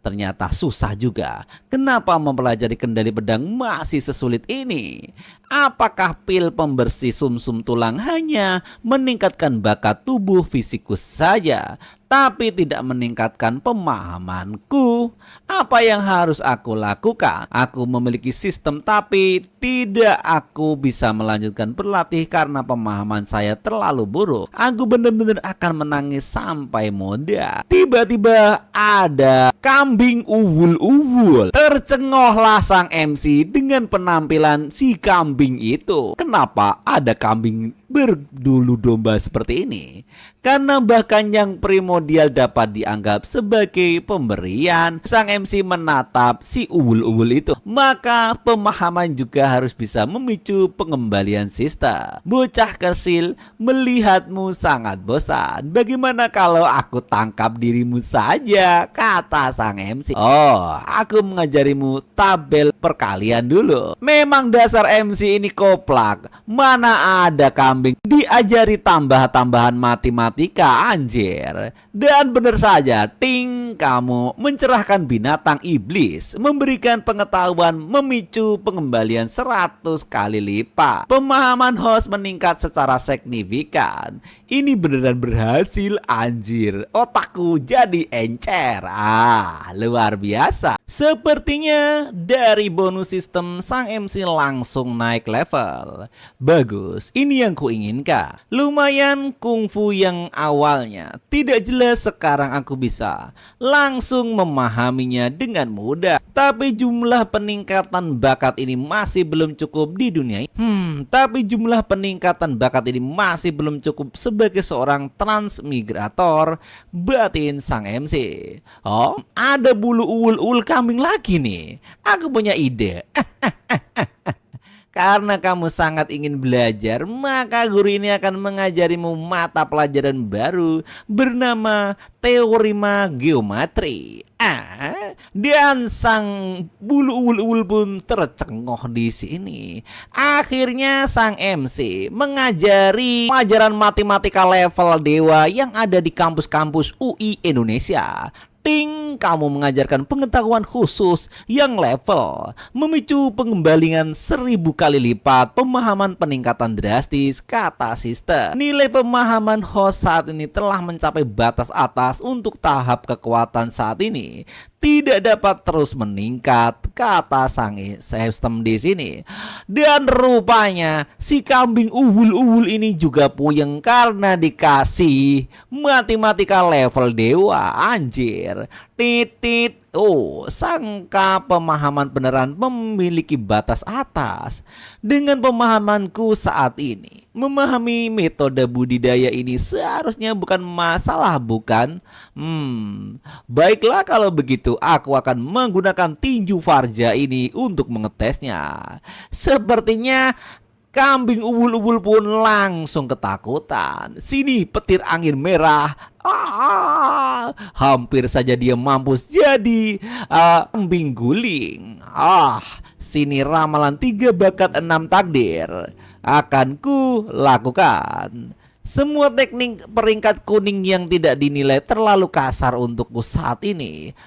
Ternyata susah juga. Kenapa mempelajari kendali pedang masih sesulit ini? Apakah pil pembersih sumsum tulang hanya meningkatkan bakat tubuh fisikku saja, tapi tidak meningkatkan pemahamanku? Apa yang harus aku lakukan? Aku memiliki sistem tapi tidak aku bisa melanjutkan berlatih karena pemahaman saya terlalu buruk. Aku benar-benar akan menangis sampai muda. Tiba-tiba ada kambing uwul-uwul. Tercengohlah sang MC dengan penampilan si kambing itu. Kenapa ada kambing berdulu domba seperti ini? Karena bahkan yang primordial dapat dianggap sebagai pemberian. Sang MC menatap si uwul-uwul itu. Maka pemahaman juga harus bisa memicu pengembalian sistem. Bocah kecil, melihatmu sangat bosan. Bagaimana kalau aku tangkap dirimu saja, kata sang MC. Oh, aku mengajarimu tabel perkalian dulu. Memang dasar MC ini koplak. Mana ada kambing diajari tambah-tambahan matematika, anjir. Dan benar saja, ting, kamu mencerahkan binatang iblis, memberikan pengetahuan memicu pengembalian 100 kali lipat. Pemahaman host meningkat secara signifikan. Ini beneran berhasil, anjir. Otakku jadi encer. Luar biasa. Sepertinya dari bonus sistem sang MC langsung naik level. Bagus, ini yang kuinginkan. Lumayan kungfu yang awalnya tidak jelas, sekarang aku bisa langsung memahaminya dengan mudah. Tapi jumlah peningkatan bakat ini masih belum cukup di dunia ini. Tapi jumlah peningkatan bakat ini masih belum cukup sebagai seorang transmigrator, batin sang MC. Oh, ada bulu uwul-uwul kambing lagi nih. Aku punya ide. Karena kamu sangat ingin belajar, maka guru ini akan mengajarimu mata pelajaran baru bernama teorema geometri. Dan sang bulu uwul-uwul pun tercengoh di sini. Akhirnya sang MC mengajari pelajaran matematika level dewa yang ada di kampus-kampus UI Indonesia. Ting, kamu mengajarkan pengetahuan khusus yang level memicu pengembalian 1000 kali lipat, pemahaman peningkatan drastis, kata sistem. Nilai pemahaman host saat ini telah mencapai batas atas untuk tahap kekuatan saat ini. Tidak dapat terus meningkat, kata sang sistem di sini. Dan rupanya si kambing uwul-uwul ini juga puyeng karena dikasih matematika level dewa, anjir. Titit. Oh, sangka pemahaman beneran memiliki batas atas. Dengan pemahamanku saat ini, memahami metode budidaya ini seharusnya bukan masalah, bukan? Baiklah kalau begitu, aku akan menggunakan tinju Farja ini untuk mengetesnya. Sepertinya kambing uwul-uwul pun langsung ketakutan. Sini petir angin merah. Hampir saja dia mampus jadi kambing guling. Sini ramalan 3 bakat 6 takdir akan ku lakukan. Semua teknik peringkat kuning yang tidak dinilai terlalu kasar untukku saat ini.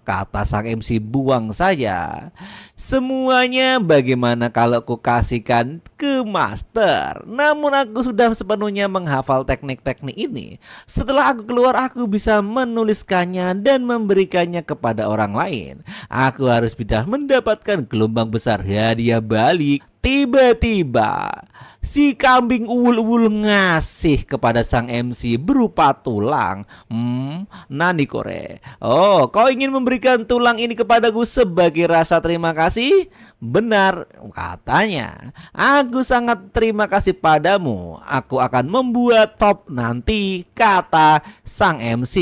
Kata sang MC, buang saja. Semuanya bagaimana kalau ku kasihkan ke master. Namun aku sudah sepenuhnya menghafal teknik-teknik ini. Setelah aku keluar, aku bisa menuliskannya dan memberikannya kepada orang lain. Aku harus bisa mendapatkan gelombang besar hadiah balik. Tiba-tiba Si kambing uwul-uwul ngasih kepada sang MC berupa tulang. Nani kore? Oh, kau ingin memberikan tulang ini kepadaku sebagai rasa terima kasih? Benar, katanya. Aku sangat terima kasih padamu. Aku akan membuat top nanti, kata sang MC.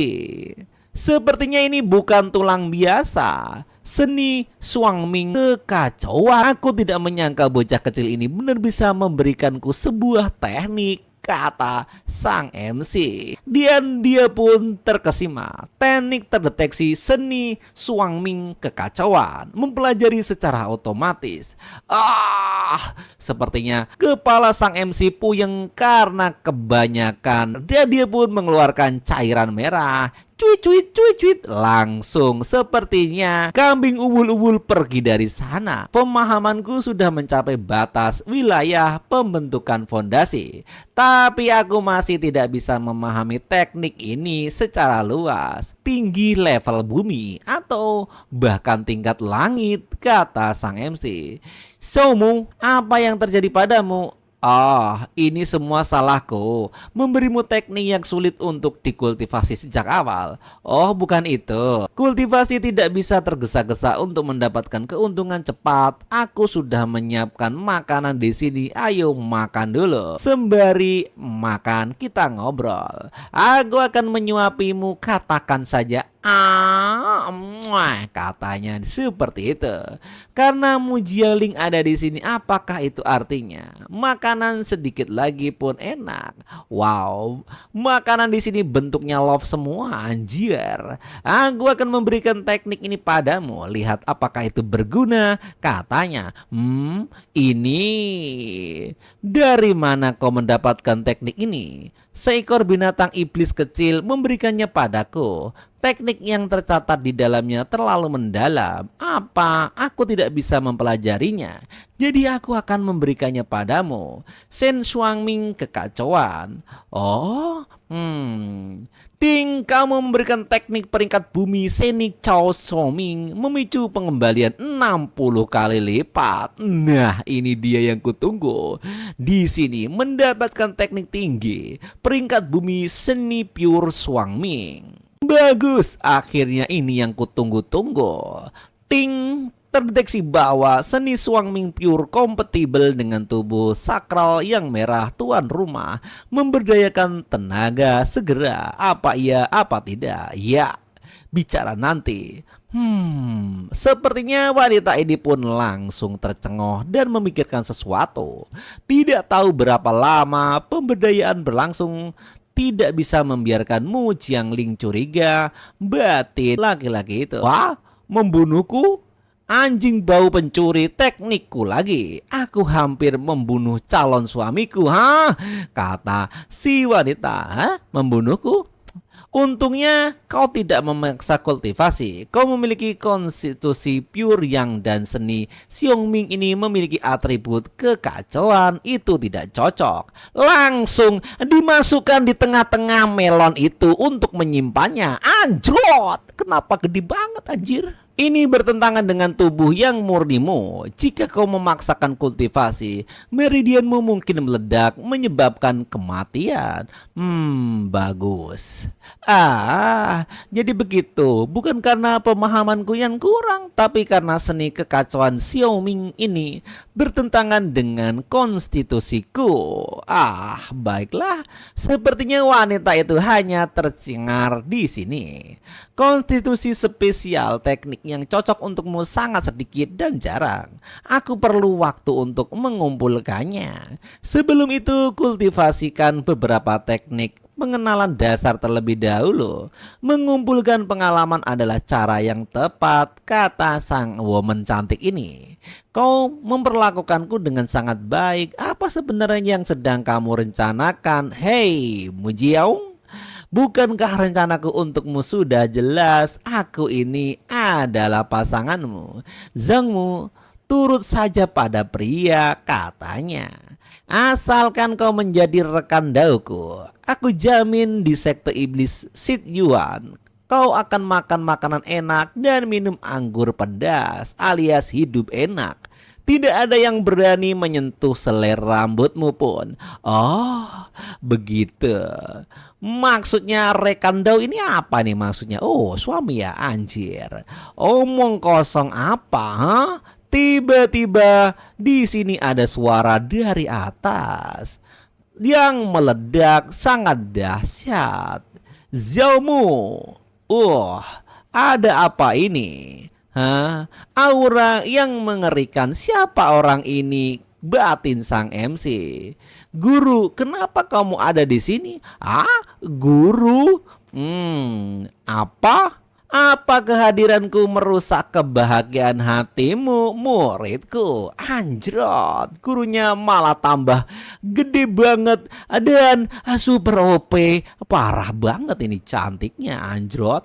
Sepertinya ini bukan tulang biasa. Seni Shuangming kekacauan. Aku tidak menyangka bocah kecil ini benar bisa memberikanku sebuah teknik, kata sang MC. Dan dia pun terkesima. Teknik terdeteksi seni Shuangming kekacauan, mempelajari secara otomatis. Sepertinya kepala sang MC puyeng karena kebanyakan. Dan dia pun mengeluarkan cairan merah. Cuit cuit cuit cuit. Langsung sepertinya kambing uwul-uwul pergi dari sana. Pemahamanku sudah mencapai batas wilayah pembentukan fondasi. Tapi aku masih tidak bisa memahami teknik ini secara luas. Tinggi level bumi atau bahkan tingkat langit, kata sang MC. Somu, apa yang terjadi padamu? Ini semua salahku. Memberimu teknik yang sulit untuk dikultivasi sejak awal. Oh, bukan itu. Kultivasi tidak bisa tergesa-gesa untuk mendapatkan keuntungan cepat. Aku sudah menyiapkan makanan di sini. Ayo makan dulu. Sembari makan kita ngobrol. Aku akan menyuapimu, katakan saja. Katanya seperti itu. Karena Mujialing ada di sini, apakah itu artinya makanan sedikit lagi pun enak? Wow, makanan di sini bentuknya love semua, anjir. Aku akan memberikan teknik ini padamu. Lihat apakah itu berguna, katanya. Ini dari mana kau mendapatkan teknik ini? Seekor binatang iblis kecil memberikannya padaku. Teknik yang tercatat di dalamnya terlalu mendalam. Apa? Aku tidak bisa mempelajarinya. Jadi aku akan memberikannya padamu. Shen Shuangming kekacauan. Ding, kamu memberikan teknik peringkat bumi Seni Chao Soming memicu pengembalian 60 kali lipat. Nah, ini dia yang kutunggu. Di sini mendapatkan teknik tinggi peringkat bumi Seni Pure Shuangming. Bagus, akhirnya ini yang kutunggu-tunggu. Ting, terdeteksi bahwa seni Shuangming Pure kompatibel dengan tubuh sakral yang merah tuan rumah. Memberdayakan tenaga segera. Apa iya, apa tidak? Ya, bicara nanti. Sepertinya wanita ini pun langsung tercengoh dan memikirkan sesuatu. Tidak tahu berapa lama pemberdayaan berlangsung. Tidak bisa membiarkan Mu Jiangling curiga. Batin laki-laki itu. Wah, membunuhku? Anjing bau pencuri, teknikku lagi. Aku hampir membunuh calon suamiku. Kata si wanita. Membunuhku? Untungnya kau tidak memaksa kultivasi. Kau memiliki konstitusi pure yang dan seni Xiongming ini memiliki atribut kekacauan. Itu tidak cocok. Langsung dimasukkan di tengah-tengah melon itu untuk menyimpannya. Anjrot! Kenapa gede banget anjir? Ini bertentangan dengan tubuh yang murnimu. Jika kau memaksakan kultivasi, meridianmu mungkin meledak menyebabkan kematian. Bagus. Jadi begitu. Bukan karena pemahamanku yang kurang, tapi karena seni kekacauan Xiaoming ini bertentangan dengan konstitusiku. Baiklah. Sepertinya wanita itu hanya tercengar di sini. Konstitusi spesial teknik yang cocok untukmu sangat sedikit dan jarang. Aku perlu waktu untuk mengumpulkannya. Sebelum itu, kultivasikan beberapa teknik pengenalan dasar terlebih dahulu. Mengumpulkan pengalaman adalah cara yang tepat, kata sang woman cantik ini. Kau memperlakukanku dengan sangat baik. Apa sebenarnya yang sedang kamu rencanakan? Hei, Mujiaung. Bukankah rencanaku untukmu sudah jelas? Aku ini adalah pasanganmu. Zhangmu, turut saja pada pria, katanya. Asalkan kau menjadi rekan dauku, aku jamin di sekte iblis Sid Yuan, kau akan makan makanan enak dan minum anggur pedas alias hidup enak. Tidak ada yang berani menyentuh selai rambutmu pun. Oh, begitu. Maksudnya rekandau ini apa nih maksudnya? Oh, suami ya, anjir. Omong kosong apa, ha? Tiba-tiba di sini ada suara dari atas yang meledak sangat dahsyat. Zhoumu, ada apa ini? Hah? Aura yang mengerikan. Siapa orang ini? Batin sang MC. Guru, kenapa kamu ada di sini? Ah, guru? Apa? Apa kehadiranku merusak kebahagiaan hatimu, muridku? Anjrot, gurunya malah tambah gede banget dan super OP. Parah banget ini cantiknya, anjrot.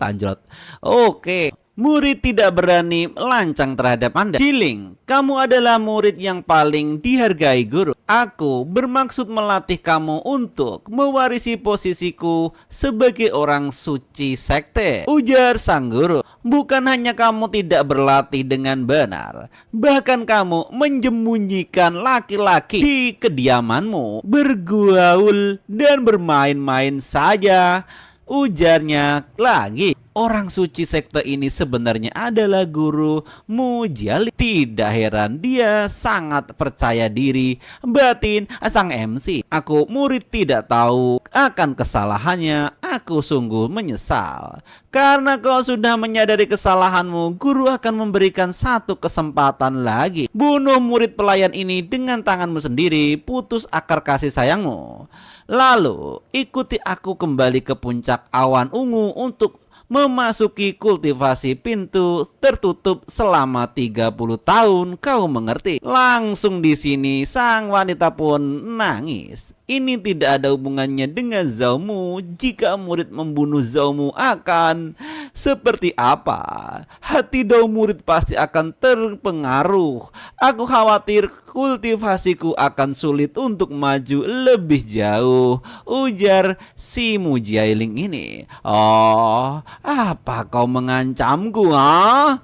Oke. Murid tidak berani lancang terhadap Anda. Jiling, kamu adalah murid yang paling dihargai guru. Aku bermaksud melatih kamu untuk mewarisi posisiku sebagai orang suci sekte, ujar sang guru. Bukan hanya kamu tidak berlatih dengan benar, bahkan kamu menyembunyikan laki-laki di kediamanmu, bergaul dan bermain-main saja, ujarnya lagi. Orang suci sekte ini sebenarnya adalah guru Mujali. Tidak heran dia sangat percaya diri. Batin sang MC. Aku murid tidak tahu akan kesalahannya. Aku sungguh menyesal. Karena kau sudah menyadari kesalahanmu, guru akan memberikan satu kesempatan lagi. Bunuh murid pelayan ini dengan tanganmu sendiri. Putus akar kasih sayangmu. Lalu ikuti aku kembali ke puncak awan ungu untuk memasuki kultivasi pintu tertutup selama 30 tahun, kau mengerti? Langsung di sini sang wanita pun nangis. Ini tidak ada hubungannya dengan Zhoumu. Jika murid membunuh Zhoumu akan seperti apa? Hati dao murid pasti akan terpengaruh. Aku khawatir kultivasiku akan sulit untuk maju lebih jauh, ujar si Mujailing ini. Oh, apa kau mengancamku, ha?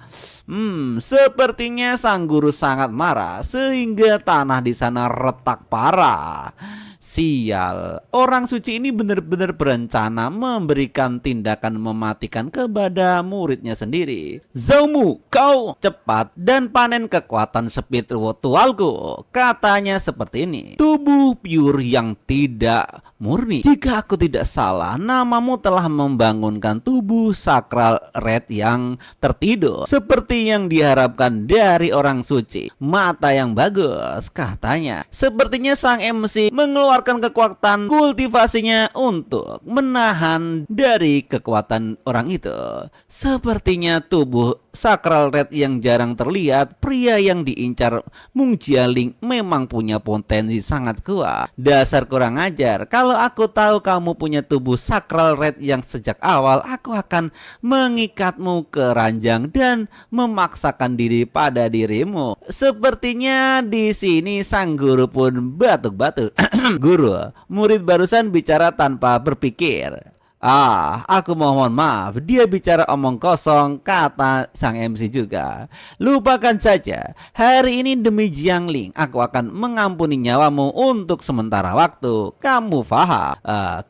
Sepertinya sang guru sangat marah sehingga tanah di sana retak parah. Sial, orang suci ini benar-benar berencana memberikan tindakan mematikan kepada muridnya sendiri. Zhoumu, kau cepat dan panen kekuatan spiritualku. Katanya seperti ini. Tubuh pure yang tidak murni. Jika aku tidak salah, namamu telah membangunkan tubuh sakral red yang tertidur. Seperti yang diharapkan dari orang suci. Mata yang bagus, katanya. Sepertinya sang MC mengeluarkan kekuatan kultivasinya untuk menahan dari kekuatan orang itu. Sepertinya tubuh sakral red yang jarang terlihat, pria yang diincar Mung Jialing memang punya potensi sangat kuat. Dasar kurang ajar. Kalau aku tahu kamu punya tubuh sakral red yang sejak awal, aku akan mengikatmu ke ranjang dan memaksakan diri pada dirimu. Sepertinya di sini sang guru pun batuk-batuk. Guru, murid barusan bicara tanpa berpikir. Aku mohon maaf, dia bicara omong kosong, kata sang MC juga. Lupakan saja, hari ini demi Jiangling, aku akan mengampuni nyawamu untuk sementara waktu. Kamu paham?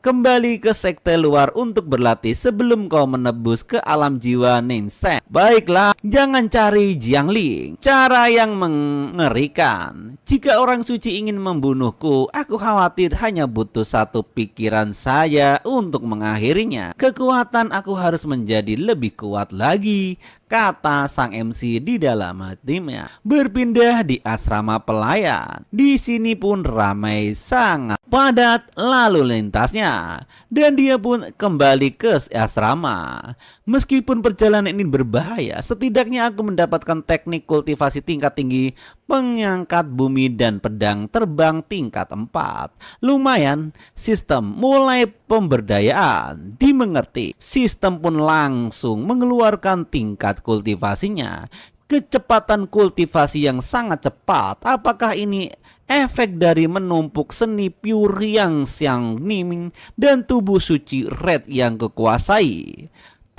Kembali ke sekte luar untuk berlatih sebelum kau menebus ke alam jiwa Ningsen. Baiklah, jangan cari Jiangling, cara yang mengerikan. Jika orang suci ingin membunuhku, aku khawatir hanya butuh satu pikiran saja untuk mengakhirinya. Kekuatan aku harus menjadi lebih kuat lagi, kata sang MC di dalam hatinya. Berpindah di asrama pelayan. Di sini pun ramai sangat padat lalu lintasnya, dan dia pun kembali ke asrama. Meskipun perjalanan ini berbahaya, setidaknya aku mendapatkan teknik kultivasi tingkat tinggi, pengangkat bumi dan pedang terbang tingkat 4. Lumayan, sistem mulai pemberdayaan dimengerti. Sistem pun langsung mengeluarkan tingkat kultivasinya. Kecepatan kultivasi yang sangat cepat. Apakah ini efek dari menumpuk seni pure yang Xiang Niming dan tubuh suci red yang kekuasai?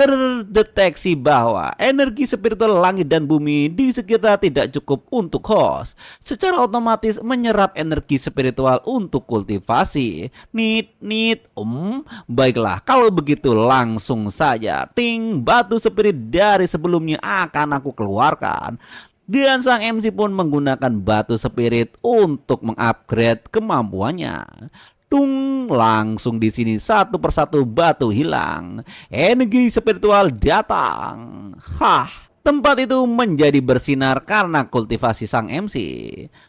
terdeteksi bahwa energi spiritual langit dan bumi di sekitar tidak cukup untuk host, secara otomatis menyerap energi spiritual untuk kultivasi. Baiklah, kalau begitu langsung saja batu spirit dari sebelumnya akan aku keluarkan. Dan sang MC pun menggunakan batu spirit untuk mengupgrade kemampuannya. Langsung di sini satu persatu batu hilang. Energi spiritual datang. Tempat itu menjadi bersinar karena kultivasi sang MC.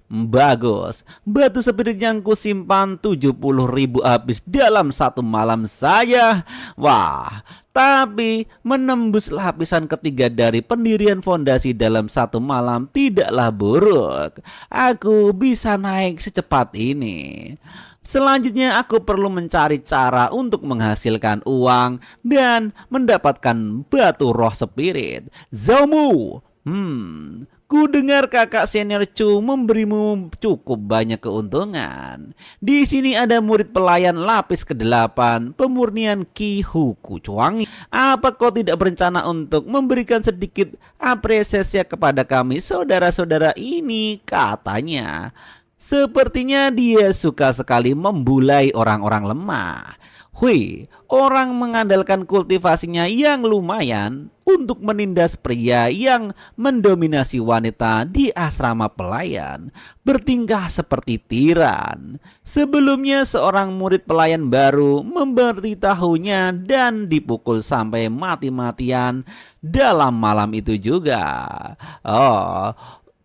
Bagus, batu spirit yang kusimpan 70.000 habis dalam satu malam saja. Wah, tapi menembus lapisan ketiga dari pendirian fondasi dalam satu malam tidaklah buruk. Aku bisa naik secepat ini. Selanjutnya aku perlu mencari cara untuk menghasilkan uang dan mendapatkan batu roh spirit. Zaumu, ku dengar kakak senior Chu memberimu cukup banyak keuntungan. Di sini ada murid pelayan lapis ke-8, pemurnian Ki Huku Cuangi. Apa kau tidak berencana untuk memberikan sedikit apresiasi kepada kami saudara-saudara ini? Katanya. Sepertinya dia suka sekali membulai orang-orang lemah. Orang mengandalkan kultivasinya yang lumayan untuk menindas pria yang mendominasi wanita di asrama pelayan, bertingkah seperti tiran. Sebelumnya seorang murid pelayan baru memberitahunya dan dipukul sampai mati-matian dalam malam itu juga.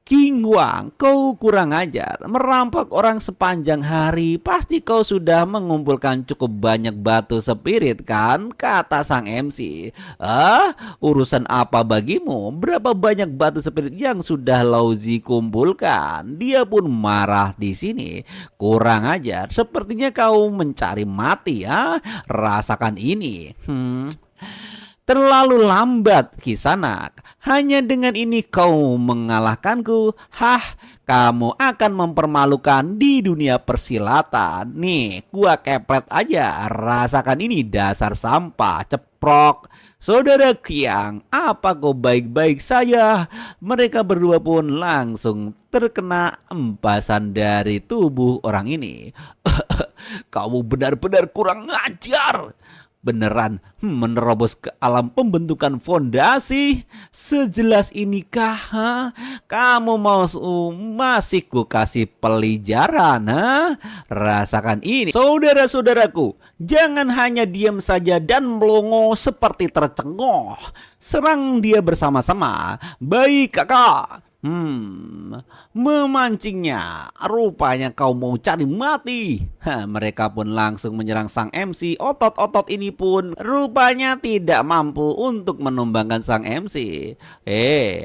King Wang, kau kurang ajar, merampok orang sepanjang hari. Pasti kau sudah mengumpulkan cukup banyak batu spirit kan? Kata sang MC. Urusan apa bagimu? Berapa banyak batu spirit yang sudah Lauzi kumpulkan? Dia pun marah di sini. Kurang ajar, sepertinya kau mencari mati ya. Rasakan ini. Terlalu lambat, Kisanak. Hanya dengan ini kau mengalahkanku. Kamu akan mempermalukan di dunia persilatan. Nih, gua kepret aja. Rasakan ini dasar sampah, ceprok. Saudara Kiang, apa kau baik-baik saja? Mereka berdua pun langsung terkena empasan dari tubuh orang ini. Kamu benar-benar kurang ngajar. Beneran menerobos ke alam pembentukan fondasi sejelas inikah? Kamu mau masih ku kasih pelajaran? Rasakan ini, saudara-saudaraku. Jangan hanya diam saja dan melongo seperti tercengoh. Serang dia bersama-sama. Baik kakak. Memancingnya. Rupanya kau mau cari mati. Mereka pun langsung menyerang sang MC. Otot-otot ini pun rupanya tidak mampu untuk menumbangkan sang MC.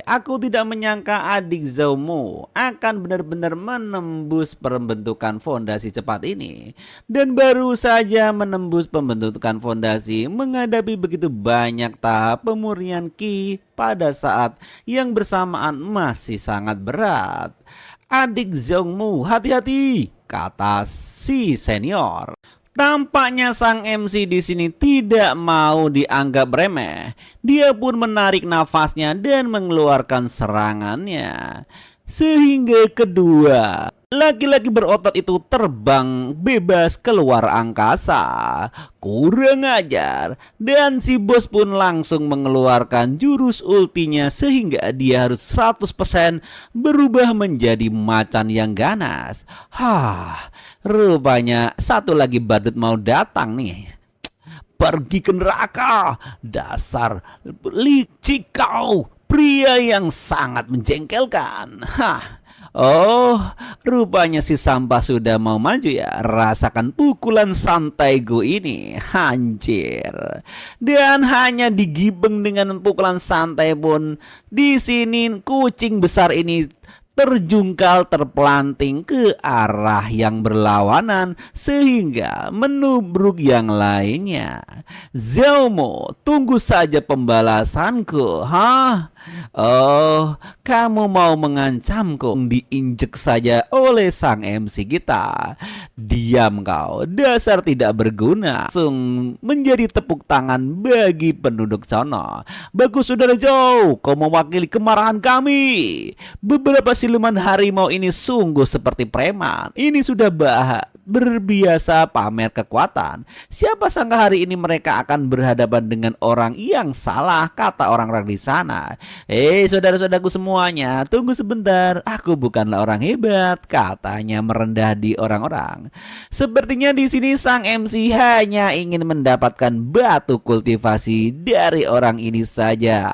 Aku tidak menyangka adik Zaumu akan benar-benar menembus pembentukan fondasi cepat ini. Dan baru saja menembus pembentukan fondasi menghadapi begitu banyak tahap pemurnian Ki pada saat yang bersamaan masih sangat berat. Adik Zongmu, hati-hati, kata si senior. Tampaknya sang MC di sini tidak mau dianggap remeh. Dia pun menarik nafasnya dan mengeluarkan serangannya. Sehingga kedua laki-laki berotot itu terbang bebas keluar angkasa. Kurang ajar. Dan si bos pun langsung mengeluarkan jurus ultinya sehingga dia harus 100% berubah menjadi macan yang ganas. Rupanya satu lagi badut mau datang nih. Pergi ke neraka, dasar licik kau, pria yang sangat menjengkelkan. Rupanya si sampah sudah mau maju ya. Rasakan pukulan santai gue ini. Hancur. Dan hanya digibeng dengan pukulan santai pun di sini kucing besar ini terjungkal terpelanting ke arah yang berlawanan sehingga menubruk yang lainnya. Zhao, tunggu saja pembalasanku, hah? Oh, kamu mau mengancamku? Diinjek saja oleh sang MC kita. Diam kau, dasar tidak berguna. Langsung menjadi tepuk tangan bagi penduduk sono. Bagus saudara Zhao, kau mewakili kemarahan kami. Beberapa siluman harimau ini sungguh seperti preman. Ini sudah berbiasa pamer kekuatan. Siapa sangka hari ini mereka akan berhadapan dengan orang yang salah, kata orang-orang di sana. Saudara-saudaraku semuanya, tunggu sebentar. Aku bukanlah orang hebat, katanya merendah di orang-orang. Sepertinya di sini sang MC hanya ingin mendapatkan batu kultivasi dari orang ini saja.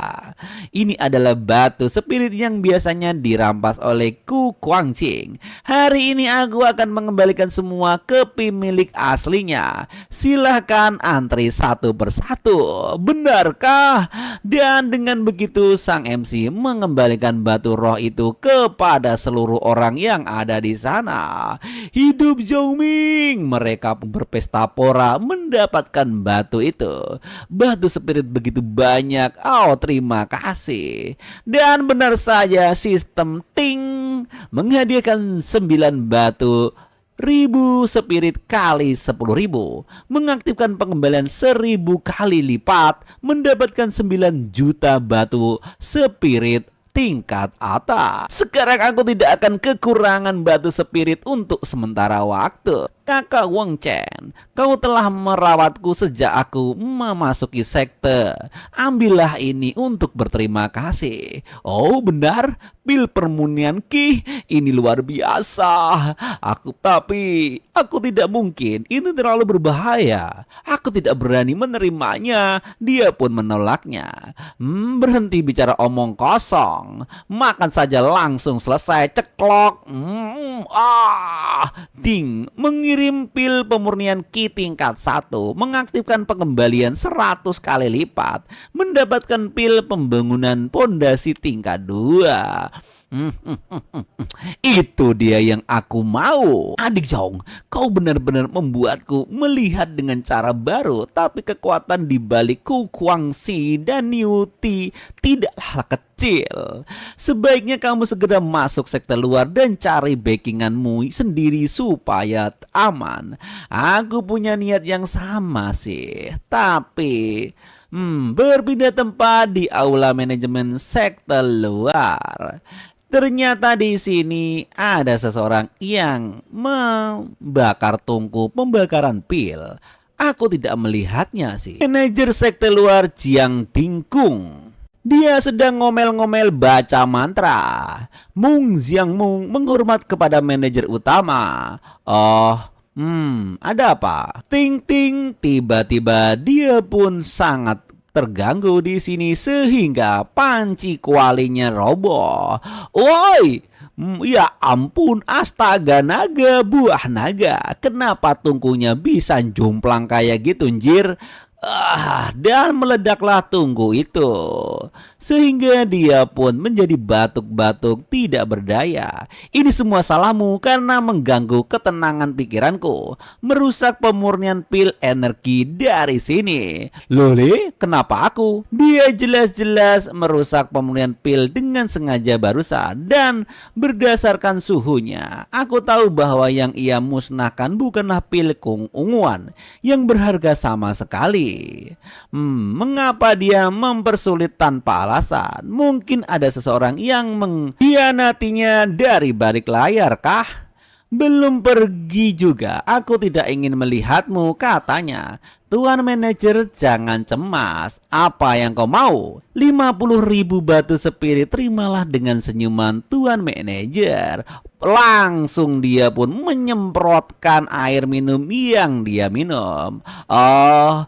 Ini adalah batu spirit yang biasanya dirampas oleh Ku Guangqing. Hari ini aku akan mengembalikan semua ke pemilik aslinya. Silahkan antri satu persatu. Benarkah? Dan dengan begitu sang MC mengembalikan batu roh itu kepada seluruh orang yang ada di sana. Hidup Zhao Ming! Mereka pun berpesta pora mendapatkan batu itu. Batu spirit begitu banyak. Oh, terima kasih. Dan benar saja sistem Ting menghadiahkan 9 batu 1000 spirit kali 10.000, mengaktifkan pengembalian 1000 kali lipat, mendapatkan 9 juta batu spirit tingkat atas. Sekarang aku tidak akan kekurangan batu spirit untuk sementara waktu. Kakak Wang Chen, kau telah merawatku sejak aku memasuki sekte. Ambillah ini untuk berterima kasih. Oh benar, pil permunian Ki, ini luar biasa. Tapi aku tidak mungkin, ini terlalu berbahaya. Aku tidak berani menerimanya. Dia pun menolaknya. Berhenti bicara omong kosong. Makan saja langsung selesai, ceklok. Ding, mengirim pil pemurnian Ki tingkat 1, mengaktifkan pengembalian 100 kali lipat, mendapatkan pil pembangunan pondasi tingkat 2. Itu dia yang aku mau. Adik Zhao, kau benar-benar membuatku melihat dengan cara baru. Tapi kekuatan di balik Ku Guangxi dan Niu Ti tidaklah kecil. Sebaiknya kamu segera masuk sekte luar dan cari backinganmu sendiri supaya aman. Aku punya niat yang sama sih. Tapi berpindah tempat di aula manajemen sekte luar. Ternyata di sini ada seseorang yang membakar tungku pembakaran pil. Aku tidak melihatnya sih. Manajer sekte luar Jiang Dingkung. Dia sedang ngomel-ngomel baca mantra. Mung Jiangmung menghormat kepada manajer utama. Oh, ada apa? Ting ting, tiba-tiba dia pun sangat terganggu di sini sehingga panci kualinya roboh. Woi, ya ampun, astaga naga, buah naga. Kenapa tungkunya bisa jomplang kayak gitu, anjir? Dan meledaklah tunggu itu sehingga dia pun menjadi batuk-batuk tidak berdaya. Ini semua salahmu karena mengganggu ketenangan pikiranku, merusak pemurnian pil energi dari sini. Lole, kenapa aku? Dia jelas-jelas merusak pemurnian pil dengan sengaja barusan dan berdasarkan suhunya. Aku tahu bahwa yang ia musnahkan bukanlah pil Kung Unguan yang berharga sama sekali. Mengapa dia mempersulit tanpa alasan? Mungkin ada seseorang yang mengkhianatinya dari balik layar kah? Belum pergi juga, aku tidak ingin melihatmu, katanya. Tuan manajer, jangan cemas. Apa yang kau mau? 50.000 batu spirit, terimalah dengan senyuman Tuan manajer. Langsung dia pun menyemprotkan air minum yang dia minum. Oh,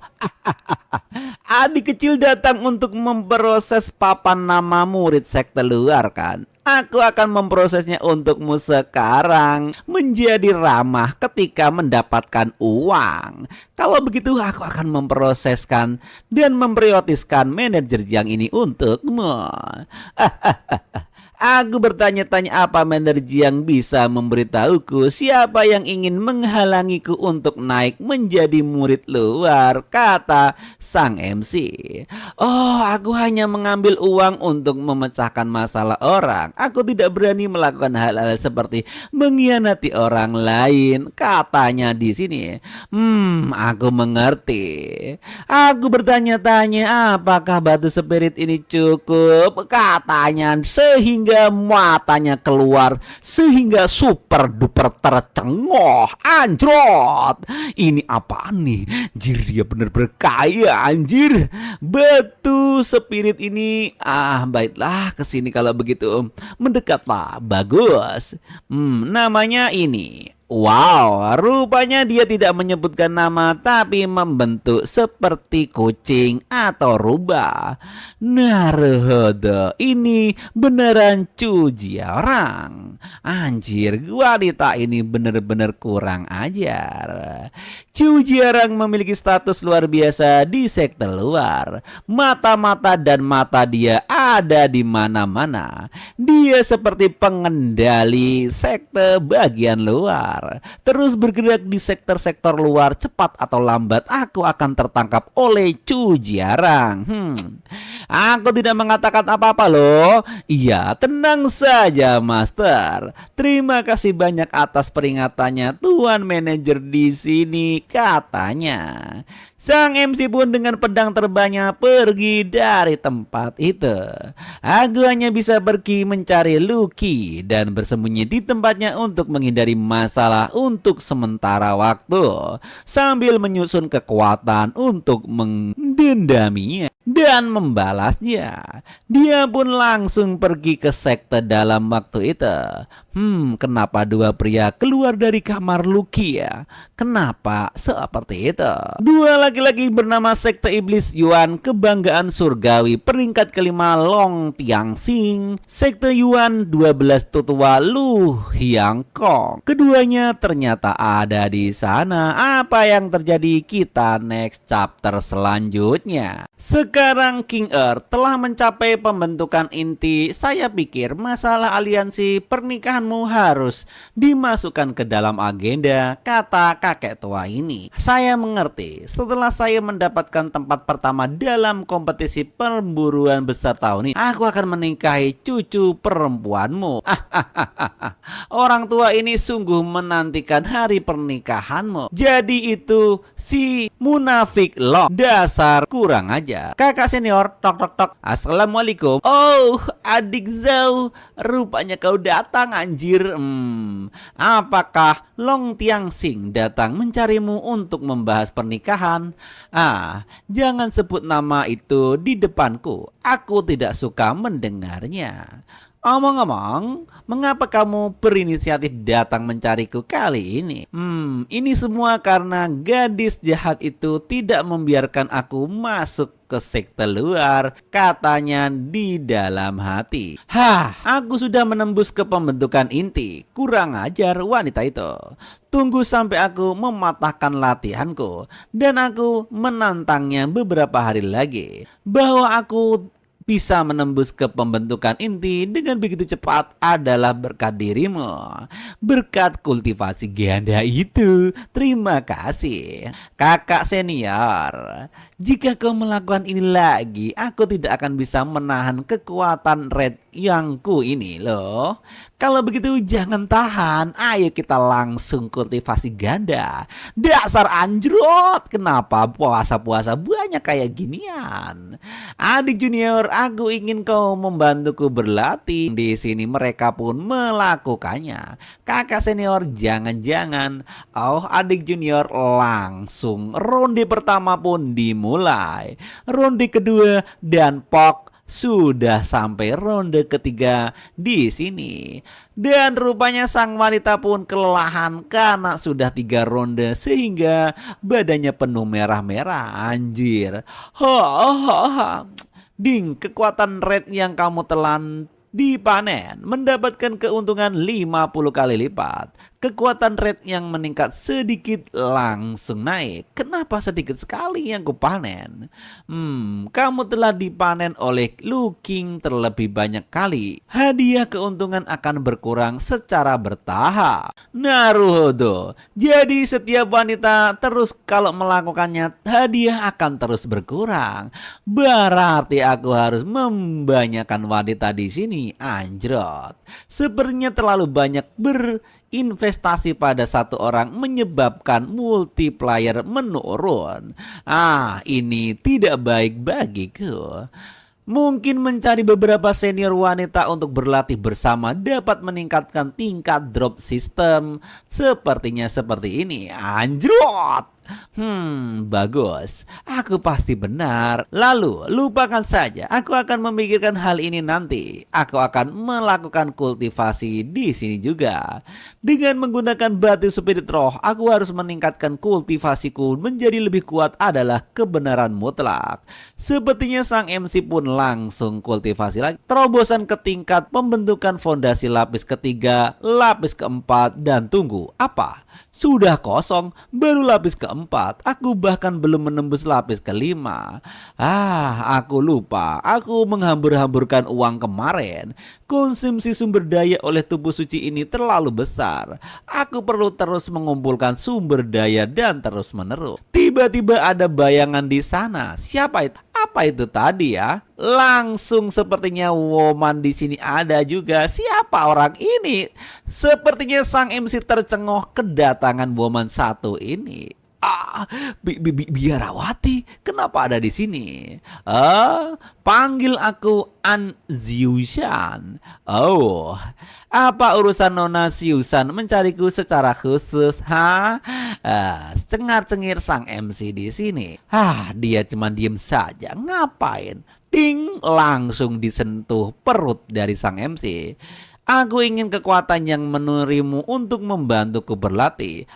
adik kecil datang untuk memproses papan nama murid sekte luar kan? Aku akan memprosesnya untukmu sekarang menjadi ramah ketika mendapatkan uang. Kalau begitu aku akan memproseskan dan memprioritaskan manajer yang ini untukmu. Aku bertanya-tanya apa energi yang bisa memberitahuku siapa yang ingin menghalangiku untuk naik menjadi murid luar, kata sang MC. Oh, aku hanya mengambil uang untuk memecahkan masalah orang. Aku tidak berani melakukan hal-hal seperti mengkhianati orang lain, katanya di sini. Aku mengerti. Aku bertanya-tanya apakah batu spirit ini cukup, katanya, sehingga matanya keluar sehingga super duper tercengoh. Anjrot, ini apa nih? Anjir, dia bener-bener kaya anjir. Batu spirit ini. Baiklah, kesini kalau begitu. Mendekatlah, bagus. Namanya ini. Wow, rupanya dia tidak menyebutkan nama tapi membentuk seperti kucing atau rubah. Naruhodo, ini beneran Cujiarang. Anjir, wanita ini bener-bener kurang ajar. Cujiarang memiliki status luar biasa di sekte luar. Mata-mata dan mata dia ada di mana-mana. Dia seperti pengendali sekte bagian luar. Terus bergerak di sektor-sektor luar, cepat atau lambat aku akan tertangkap oleh Cujiarang. Aku tidak mengatakan apa-apa loh. Iya, tenang saja Master. Terima kasih banyak atas peringatannya Tuan Manajer di sini, katanya. Sang MC pun dengan pedang terbangnya pergi dari tempat itu. Aku hanya bisa pergi mencari Lucky dan bersembunyi di tempatnya untuk menghindari masalah untuk sementara waktu, sambil menyusun kekuatan untuk mendendaminya dan membalasnya. Dia pun langsung pergi ke sekte dalam waktu itu. Kenapa dua pria keluar dari kamar Lucky ya? Kenapa seperti itu? Dua laki-laki bernama sekte iblis Yuan kebanggaan surgawi peringkat kelima Long Tianxing, sekte Yuan 12 tutua Lu Hyang Kong. Keduanya ternyata ada di sana. Apa yang terjadi? Kita next chapter selanjutnya. Sekarang King Earth telah mencapai pembentukan inti. Saya pikir masalah aliansi pernikahanmu harus dimasukkan ke dalam agenda, kata kakek tua ini. Saya mengerti. Setelah saya mendapatkan tempat pertama dalam kompetisi perburuan besar tahun ini, aku akan menikahi cucu perempuanmu. Orang tua ini sungguh menantikan hari pernikahanmu. Jadi itu si munafik Long. Dasar kurang aja. Kakak senior, tok tok tok. Assalamualaikum. Oh, adik Zhao, rupanya kau datang anjir. Apakah Long Tianxing datang mencarimu untuk membahas pernikahan? Jangan sebut nama itu di depanku. Aku tidak suka mendengarnya. Omong-omong, mengapa kamu berinisiatif datang mencariku kali ini? Ini semua karena gadis jahat itu tidak membiarkan aku masuk ke sekte luar, katanya di dalam hati. Aku sudah menembus ke pembentukan inti. Kurang ajar wanita itu. Tunggu sampai aku mematahkan latihanku dan aku menantangnya beberapa hari lagi. Bahwa aku bisa menembus ke pembentukan inti dengan begitu cepat adalah berkat dirimu. Berkat kultivasi ganda itu. Terima kasih, kakak senior. Jika kau melakukan ini lagi, aku tidak akan bisa menahan kekuatan red yangku ini loh. Kalau begitu jangan tahan. Ayo kita langsung kultivasi ganda. Dasar anjrot, kenapa puasa-puasa banyak kayak ginian? Adik junior, aku ingin kau membantuku berlatih. Di sini mereka pun melakukannya. Kakak senior, jangan-jangan. Oh, adik junior, langsung ronde pertama pun dimulai. Ronde kedua dan pok sudah sampai ronde ketiga di sini. Dan rupanya sang wanita pun kelelahan karena sudah 3 ronde sehingga badannya penuh merah-merah. Anjir. Ding, kekuatan red yang kamu telan dipanen mendapatkan keuntungan 50 kali lipat. Kekuatan rate yang meningkat sedikit langsung naik. Kenapa sedikit sekali yang kupanen? Kamu telah dipanen oleh Looking terlebih banyak kali. Hadiah keuntungan akan berkurang secara bertahap. Naruhodo. Jadi setiap wanita terus kalau melakukannya, hadiah akan terus berkurang. Berarti aku harus membanyakan wanita di sini. Anjrot. Sepertinya terlalu banyak berinvestasi pada satu orang menyebabkan multiplier menurun. Ini tidak baik bagiku. Mungkin mencari beberapa senior wanita untuk berlatih bersama dapat meningkatkan tingkat drop sistem. Sepertinya seperti ini. Anjrot. Bagus. Aku pasti benar. Lalu, lupakan saja. Aku akan memikirkan hal ini nanti. Aku akan melakukan kultivasi di sini juga. Dengan menggunakan batu spirit roh, aku harus meningkatkan kultivasiku menjadi lebih kuat adalah kebenaran mutlak. Sepertinya sang MC pun langsung kultivasi lagi. Terobosan ke tingkat pembentukan fondasi lapis ketiga, lapis keempat, dan tunggu. Apa? Sudah kosong, baru lapis keempat. Aku bahkan belum menembus lapis kelima. Aku lupa. Aku menghambur-hamburkan uang kemarin. Konsumsi sumber daya oleh tubuh suci ini terlalu besar. Aku perlu terus mengumpulkan sumber daya dan terus menerus. Tiba-tiba ada bayangan di sana. Siapa itu? Apa itu tadi ya? Langsung sepertinya woman di sini ada juga. Siapa orang ini? Sepertinya sang MC tercengoh kedatangan woman satu ini. Biarawati, kenapa ada di sini? Panggil aku An Ziushan. Apa urusan Nona Siusan mencariku secara khusus? Cengar-cengir sang MC di sini. Dia cuma diem saja. Ngapain? Ding, langsung disentuh perut dari sang MC. Aku ingin kekuatan yang menurimu untuk membantuku berlatih.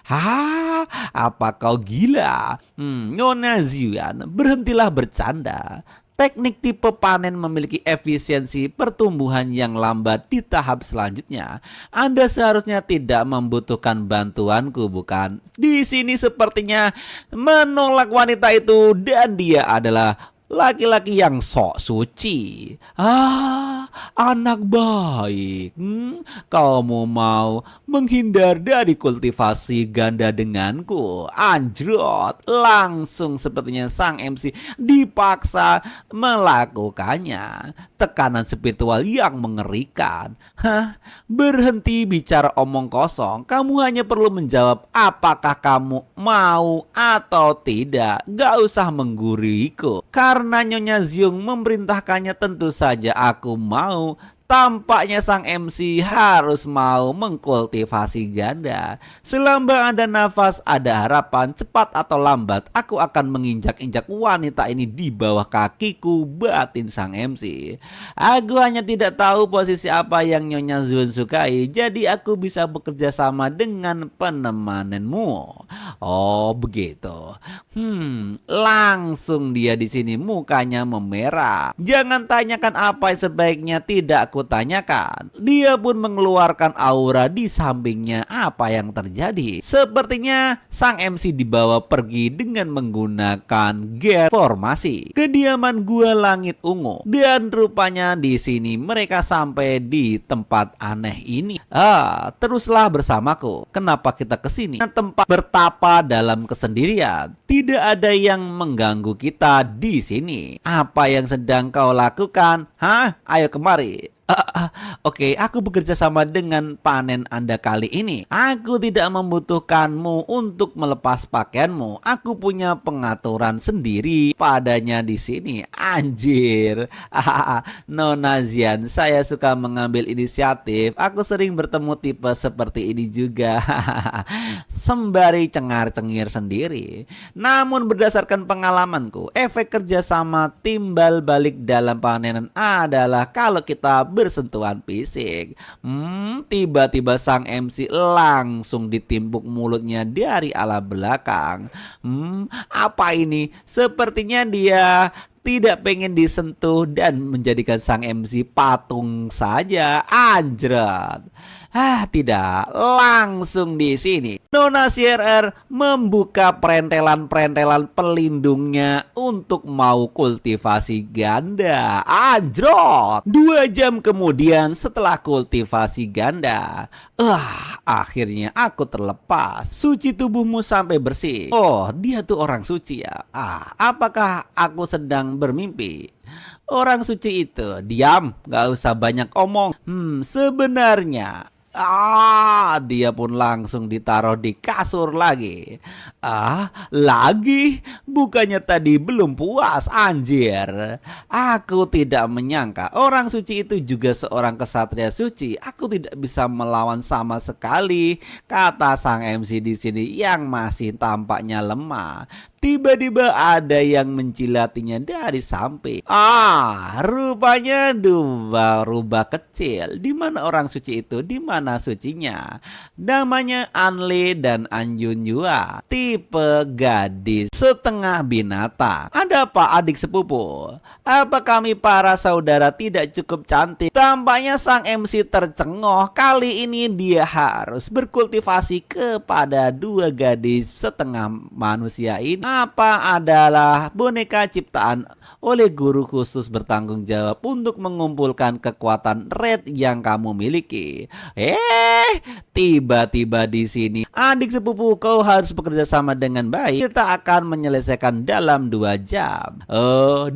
Apa kau gila? Nona Ziuan, berhentilah bercanda. Teknik tipe panen memiliki efisiensi pertumbuhan yang lambat di tahap selanjutnya. Anda seharusnya tidak membutuhkan bantuanku, bukan? Di sini sepertinya menolak wanita itu dan dia adalah laki-laki yang sok suci. Anak baik. Kamu mau menghindar dari kultivasi ganda denganku? Anjrot. Langsung sepertinya sang MC dipaksa melakukannya. Tekanan spiritual yang mengerikan. Berhenti bicara omong kosong. Kamu hanya perlu menjawab apakah kamu mau atau tidak. Gak usah mengguriku. Karena Nyonya Zyung memerintahkannya, tentu saja aku mau. Tampaknya sang MC harus mau mengkultivasi ganda. Selama ada nafas, ada harapan. Cepat atau lambat, aku akan menginjak-injak wanita ini di bawah kakiku, batin sang MC. Aku hanya tidak tahu posisi apa yang Nyonya Zyun sukai, jadi aku bisa bekerja sama dengan penemananmu. Oh begitu. Langsung dia di sini mukanya memerah. Jangan tanyakan apa yang sebaiknya tidak aku tanyakan. Dia pun mengeluarkan aura di sampingnya. Apa yang terjadi? Sepertinya sang MC dibawa pergi dengan menggunakan gear formasi. Kediaman gua langit ungu. Dan rupanya di sini mereka sampai di tempat aneh ini. Teruslah bersamaku. Kenapa kita kesini? Tempat bertapa dalam kesendirian. Tidak ada yang mengganggu kita di sini. Apa yang sedang kau lakukan? Ayo kemari. Oke, aku bekerja sama dengan panen Anda kali ini. Aku tidak membutuhkanmu untuk melepas pakaianmu. Aku punya pengaturan sendiri padanya di sini. Anjir. Nona Zian, saya suka mengambil inisiatif. Aku sering bertemu tipe seperti ini juga. Sembari cengar-cengir sendiri. Namun berdasarkan pengalamanku, efek kerjasama timbal balik dalam panenan adalah kalau kita bersentuhan fisik. Tiba-tiba sang MC langsung ditimpuk mulutnya dari arah belakang. Apa ini? Sepertinya dia tidak pengen disentuh dan menjadikan sang MC patung saja. Anjrot. Tidak, langsung di sini Nona CRR membuka perentelan-perentelan pelindungnya untuk mau kultivasi ganda. Anjrot. 2 jam kemudian setelah kultivasi ganda, akhirnya aku terlepas. Suci tubuhmu sampai bersih. Oh, dia tuh orang suci ya. Apakah aku sedang bermimpi? Orang suci itu diam, gak usah banyak omong. Sebenarnya dia pun langsung ditaruh di kasur lagi. Lagi? Bukannya tadi belum puas, anjir. Aku tidak menyangka orang suci itu juga seorang kesatria suci. Aku tidak bisa melawan sama sekali, kata sang MC di sini yang masih tampaknya lemah. Tiba-tiba ada yang mencilatinya dari samping. Rupanya dua rubah kecil. Di mana orang suci itu? Di mana sucinya? Namanya Anle dan Anjun Jua. Tipe gadis setengah binatang. Ada apa adik sepupu? Apa kami para saudara tidak cukup cantik? Tampaknya sang MC tercengoh. Kali ini dia harus berkultivasi kepada 2 gadis setengah manusia ini. Apa adalah boneka ciptaan oleh guru khusus bertanggung jawab untuk mengumpulkan kekuatan red yang kamu miliki. Tiba-tiba di sini adik sepupu, kau harus bekerja sama dengan baik. Kita akan menyelesaikan dalam 2 jam.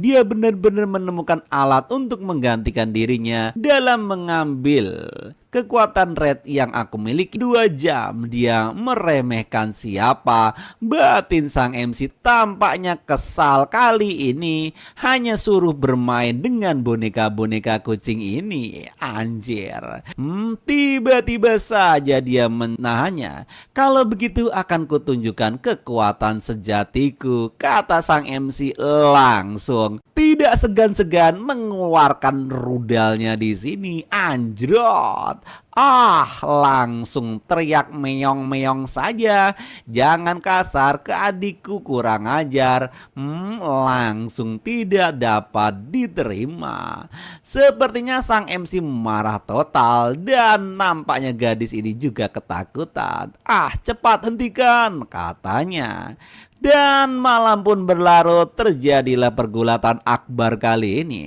Dia benar-benar menemukan alat untuk menggantikan dirinya dalam mengambil kekuatan red yang aku miliki. 2 jam dia meremehkan siapa? Batin sang MC tampaknya kesal. Kali ini hanya suruh bermain dengan boneka-boneka kucing ini. Anjir. Tiba-tiba saja dia menahannya. Kalau begitu akan kutunjukkan kekuatan sejatiku, kata sang MC langsung. Tidak segan-segan mengeluarkan rudalnya di sini. Anjrot. Langsung teriak meong-meong saja. Jangan kasar ke adikku, kurang ajar. Langsung tidak dapat diterima. Sepertinya sang MC marah total dan nampaknya gadis ini juga ketakutan. Cepat hentikan, katanya. Dan malam pun berlarut, terjadilah pergulatan akbar kali ini.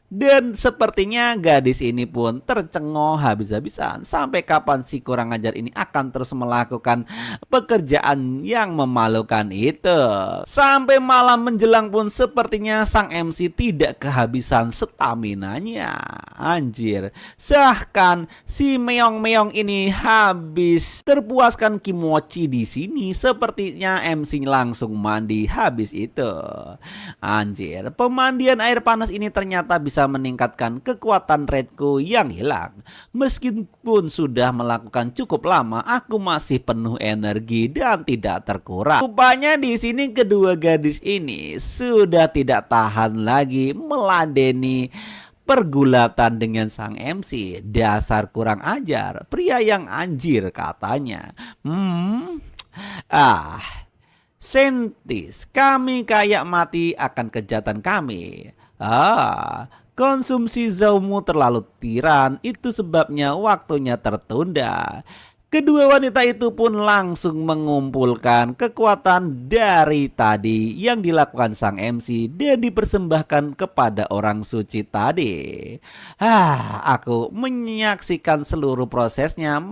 Dan sepertinya gadis ini pun tercengoh habis-habisan. Sampai kapan si kurang ajar ini akan terus melakukan pekerjaan yang memalukan itu? Sampai malam menjelang pun sepertinya sang MC tidak kehabisan staminanya. Anjir. Bahkan si meong-meong ini habis terpuaskan kimochi di sini. Sepertinya MC langsung mandi habis itu. Anjir, pemandian air panas ini ternyata bisa meningkatkan kekuatan redku yang hilang. Meskipun sudah melakukan cukup lama, aku masih penuh energi dan tidak terkurang. Rupanya di sini kedua gadis ini sudah tidak tahan lagi meladeni pergulatan dengan sang MC. Dasar kurang ajar, pria yang anjir, katanya. Sentis, kami kayak mati akan kejahatan kami. Konsumsi zaumu terlalu tiran, itu sebabnya waktunya tertunda. Kedua wanita itu pun langsung mengumpulkan kekuatan dari tadi yang dilakukan sang MC dan dipersembahkan kepada orang suci tadi. Aku menyaksikan seluruh prosesnya.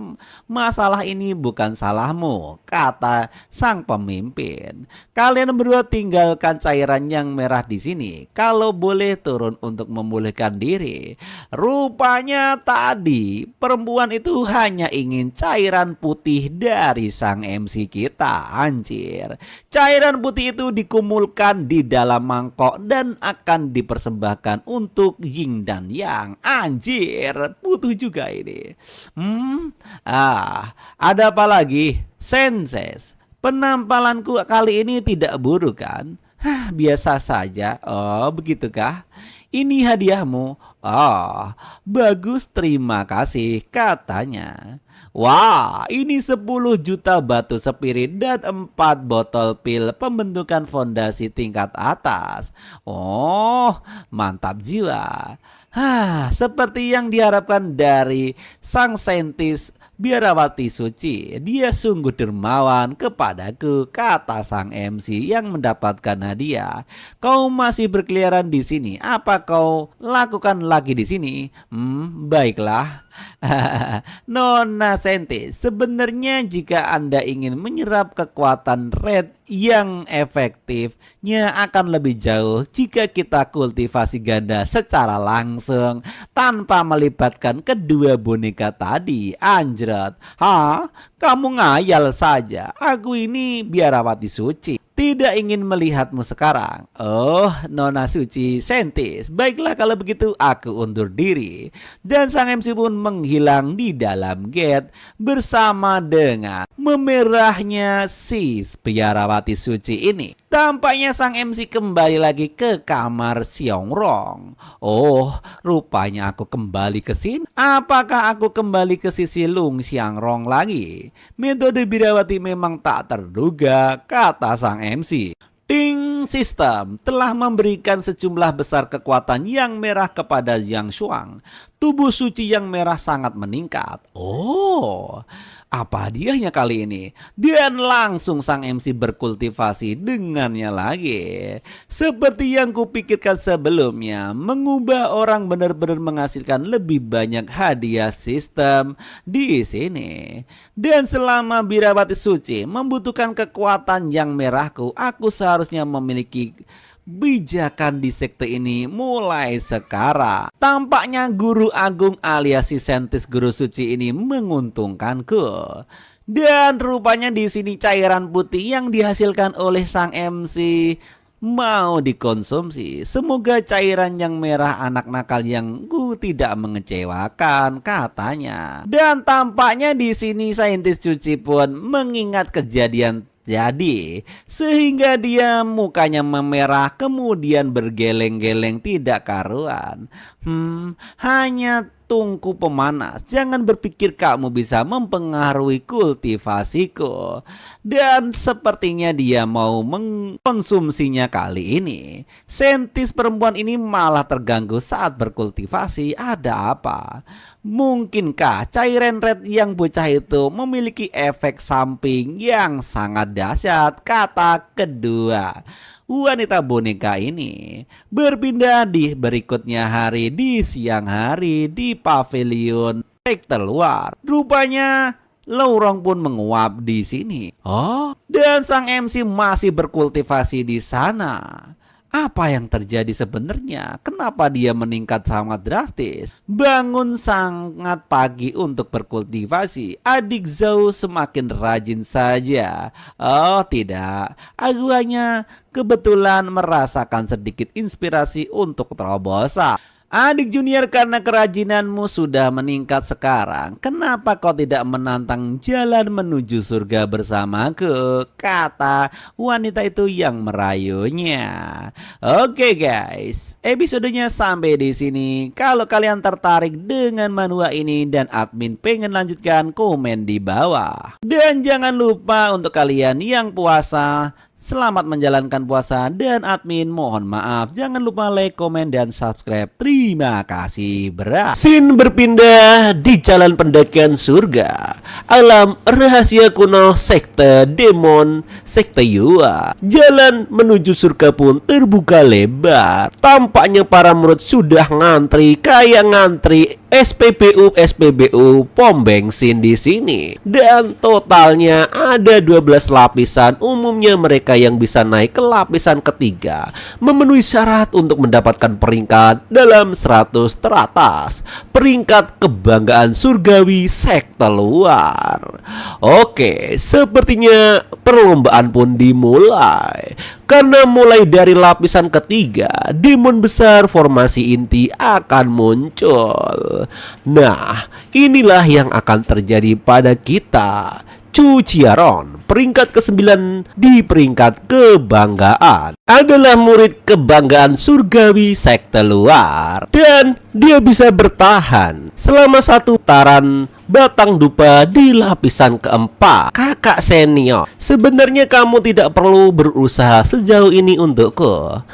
Masalah ini bukan salahmu, kata sang pemimpin. Kalian berdua tinggalkan cairan yang merah di sini. Kalau boleh turun untuk memulihkan diri. Rupanya tadi perempuan itu hanya ingin cairan putih dari sang MC kita. Anjir. Cairan putih itu dikumpulkan di dalam mangkok dan akan dipersembahkan untuk yin dan yang. Anjir, butuh juga ini. Ada apa lagi? Senses, penampalanku kali ini tidak buruk kan? Biasa saja. Oh, begitukah? ini hadiahmu. Oh, bagus, terima kasih, katanya. Wah, ini 10 juta batu spirit dan 4 botol pil pembentukan fondasi tingkat atas. Oh, mantap jiwa. Seperti yang diharapkan dari sang saintis biarawati suci, dia sungguh dermawan kepadaku, kata sang MC yang mendapatkan hadiah. Kau masih berkeliaran di sini, apa kau lakukan lagi di sini? Baiklah. Nona saintis, sebenarnya jika Anda ingin menyerap kekuatan red yang efektifnya akan lebih jauh jika kita kultivasi ganda secara langsung tanpa melibatkan kedua boneka tadi. Anjrot. Kamu ngayal saja. Aku ini biarawati suci, tidak ingin melihatmu sekarang. Oh, Nona suci saintis. Baiklah kalau begitu aku undur diri. Dan sang MC pun menghilang di dalam gate bersama dengan memerahnya si biarawati suci ini. Tampaknya sang MC kembali lagi ke kamar Xiaorong. Oh, rupanya aku kembali ke sini. Apakah aku kembali ke sisi Lung Xiaorong lagi? Metode biarawati memang tak terduga, kata sang MC. Ting, sistem telah memberikan sejumlah besar kekuatan yang merah kepada Yang Shuang. Tubuh suci yang merah sangat meningkat. Oh, apa hadiahnya kali ini? Dan langsung sang MC berkultivasi dengannya lagi. Seperti yang kupikirkan sebelumnya, mengubah orang benar-benar menghasilkan lebih banyak hadiah sistem di sini. Dan selama biarawati suci membutuhkan kekuatan yang merahku, aku seharusnya memiliki bijakan di sekte ini mulai sekarang. Tampaknya guru agung alias si saintis guru suci ini menguntungkanku. Dan rupanya di sini cairan putih yang dihasilkan oleh sang MC mau dikonsumsi. Semoga cairan yang merah anak nakal yang tidak mengecewakan, katanya. Dan tampaknya di sini saintis cuci pun mengingat kejadian sehingga dia mukanya memerah kemudian bergeleng-geleng tidak karuan. Hanya tungku pemanas. Jangan berpikir kamu bisa mempengaruhi kultivasiku. Dan sepertinya dia mau mengkonsumsinya kali ini. Saintis perempuan ini malah terganggu saat berkultivasi. Ada apa? Mungkinkah cairan red yang bocah itu memiliki efek samping yang sangat dahsyat, kata kedua wanita boneka ini. Berpindah di berikutnya hari di siang hari di pavilion sekte luar. Rupanya lorong pun menguap di sini. Dan sang MC masih berkultivasi di sana. Apa yang terjadi sebenarnya? Kenapa dia meningkat sangat drastis? Bangun sangat pagi untuk berkultivasi. Adik Zhou semakin rajin saja. Oh tidak, aku hanya kebetulan merasakan sedikit inspirasi untuk terobosan. Adik junior, karena kerajinanmu sudah meningkat sekarang, kenapa kau tidak menantang jalan menuju surga bersamaku? Kata wanita itu yang merayunya. Oke guys, episodenya sampai di sini. Kalau kalian tertarik dengan manhwa ini dan admin pengen lanjutkan, komen di bawah. Dan jangan lupa untuk kalian yang puasa, selamat menjalankan puasa, dan admin mohon maaf. Jangan lupa like, komen, dan subscribe. Terima kasih berat. Sin berpindah di jalan pendakian surga. Alam rahasia kuno sekte demon, sekte Yua. Jalan menuju surga pun terbuka lebar. Tampaknya para murid sudah ngantri kayak ngantri SPBU pom bensin di sini. Dan totalnya ada 12 lapisan. Umumnya mereka yang bisa naik ke lapisan ketiga memenuhi syarat untuk mendapatkan peringkat dalam 100 teratas, peringkat kebanggaan surgawi sekte luar. Oke, sepertinya perlombaan pun dimulai. Karena mulai dari lapisan ketiga, demon besar formasi inti akan muncul. Nah, inilah yang akan terjadi pada kita. Chu Chiaron, peringkat ke-9 di peringkat kebanggaan adalah murid kebanggaan surgawi sekte luar. Dan dia bisa bertahan selama 1 putaran batang dupa di lapisan keempat. Kakak senior, sebenarnya kamu tidak perlu berusaha sejauh ini untukku.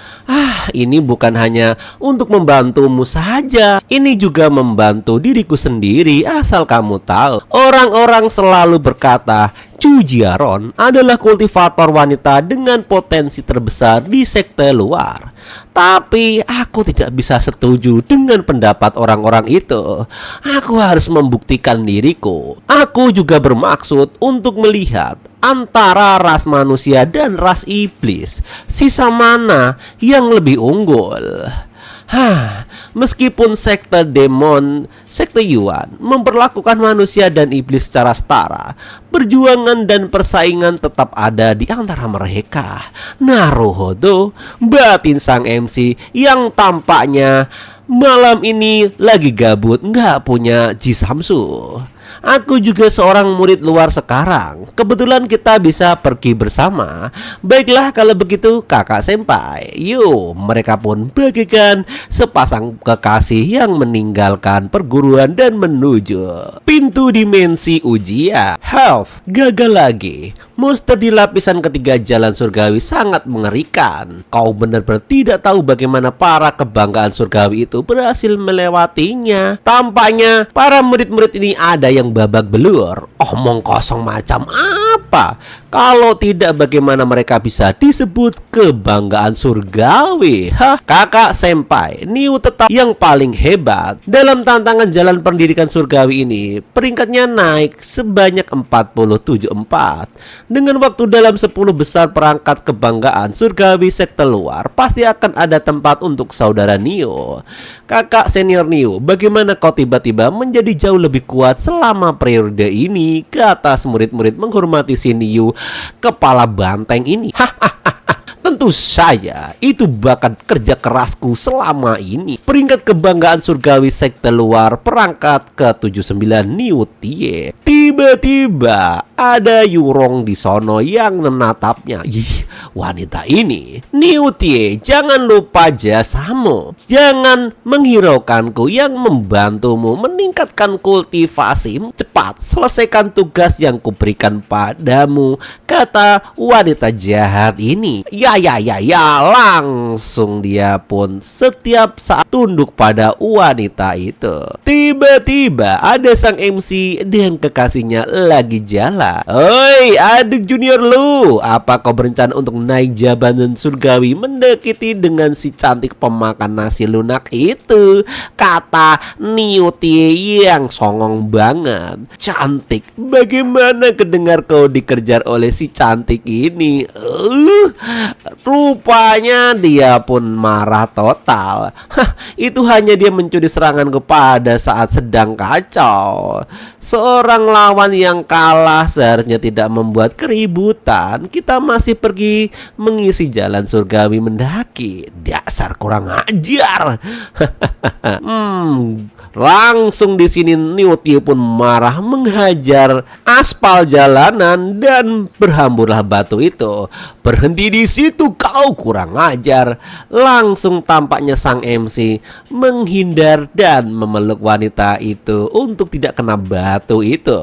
Ini bukan hanya untuk membantumu saja, ini juga membantu diriku sendiri. Asal kamu tahu, orang-orang selalu berkata Chu Jiaron adalah kultivator wanita dengan potensi terbesar di sekte luar. Tapi aku tidak bisa setuju dengan pendapat orang-orang itu. Aku harus membuktikan diriku. Aku juga bermaksud untuk melihat antara ras manusia dan ras iblis, sisa mana yang lebih unggul. Meskipun sekte demon, sekte Yuan memperlakukan manusia dan iblis secara setara, perjuangan dan persaingan tetap ada di antara mereka. Naruhodo, batin sang MC yang tampaknya malam ini lagi gabut, nggak punya Jisamsu. Aku juga seorang murid luar sekarang. Kebetulan kita bisa pergi bersama. Baiklah kalau begitu kakak senpai. Yuk, mereka pun bagikan sepasang kekasih yang meninggalkan perguruan dan menuju pintu dimensi ujian. Health, gagal lagi. Monster di lapisan ketiga jalan surgawi sangat mengerikan. Kau benar-benar tidak tahu bagaimana para kebanggaan surgawi itu berhasil melewatinya. Tampaknya para murid-murid ini ada yang babak belur. Omong kosong macam apa? Kalau tidak, bagaimana mereka bisa disebut kebanggaan surgawi? Kakak senpai, Niu tetap yang paling hebat. Dalam tantangan jalan pendidikan surgawi ini, peringkatnya naik sebanyak 47-4. Dengan waktu dalam 10 besar perangkat kebanggaan surgawi sekte luar, pasti akan ada tempat untuk saudara Niu. Kakak senior Niu, bagaimana kau tiba-tiba menjadi jauh lebih kuat selama periode ini? Ke atas murid-murid menghormati si Niu, kepala banteng ini. Tentu saja, itu bakat kerja kerasku selama ini. Peringkat kebanggaan surgawi sekte luar perangkat ke-79 Niu Tie. Tiba-tiba ada Yurong di sono yang menatapnya. Wanita ini, Niu Tie, jangan lupa jasamu. Jangan menghiraukanku yang membantumu meningkatkan kultivasimu. Cepat selesaikan tugas yang kuberikan padamu, kata wanita jahat ini. Ya, langsung dia pun setiap saat tunduk pada wanita itu. Tiba-tiba ada sang MC dan kekasihnya lagi jalan. Oi, adik junior lu, apa kau berencana untuk naik jabatan surgawi mendekati dengan si cantik pemakan nasi lunak itu? Kata Niu Tie yang songong banget. Cantik, bagaimana kedengar kau dikejar oleh si cantik ini? Rupanya dia pun marah total. Itu hanya dia mencuri serangan kepada saat sedang kacau. Seorang lawan yang kalah seharusnya tidak membuat keributan. Kita masih pergi mengisi jalan surgawi mendaki. Dasar kurang ajar. Langsung di sini Niu Tie pun marah menghajar aspal jalanan dan berhamburlah batu itu. Berhenti di situ kau, kurang ajar. Langsung tampaknya sang MC menghindar dan memeluk wanita itu untuk tidak kena batu itu.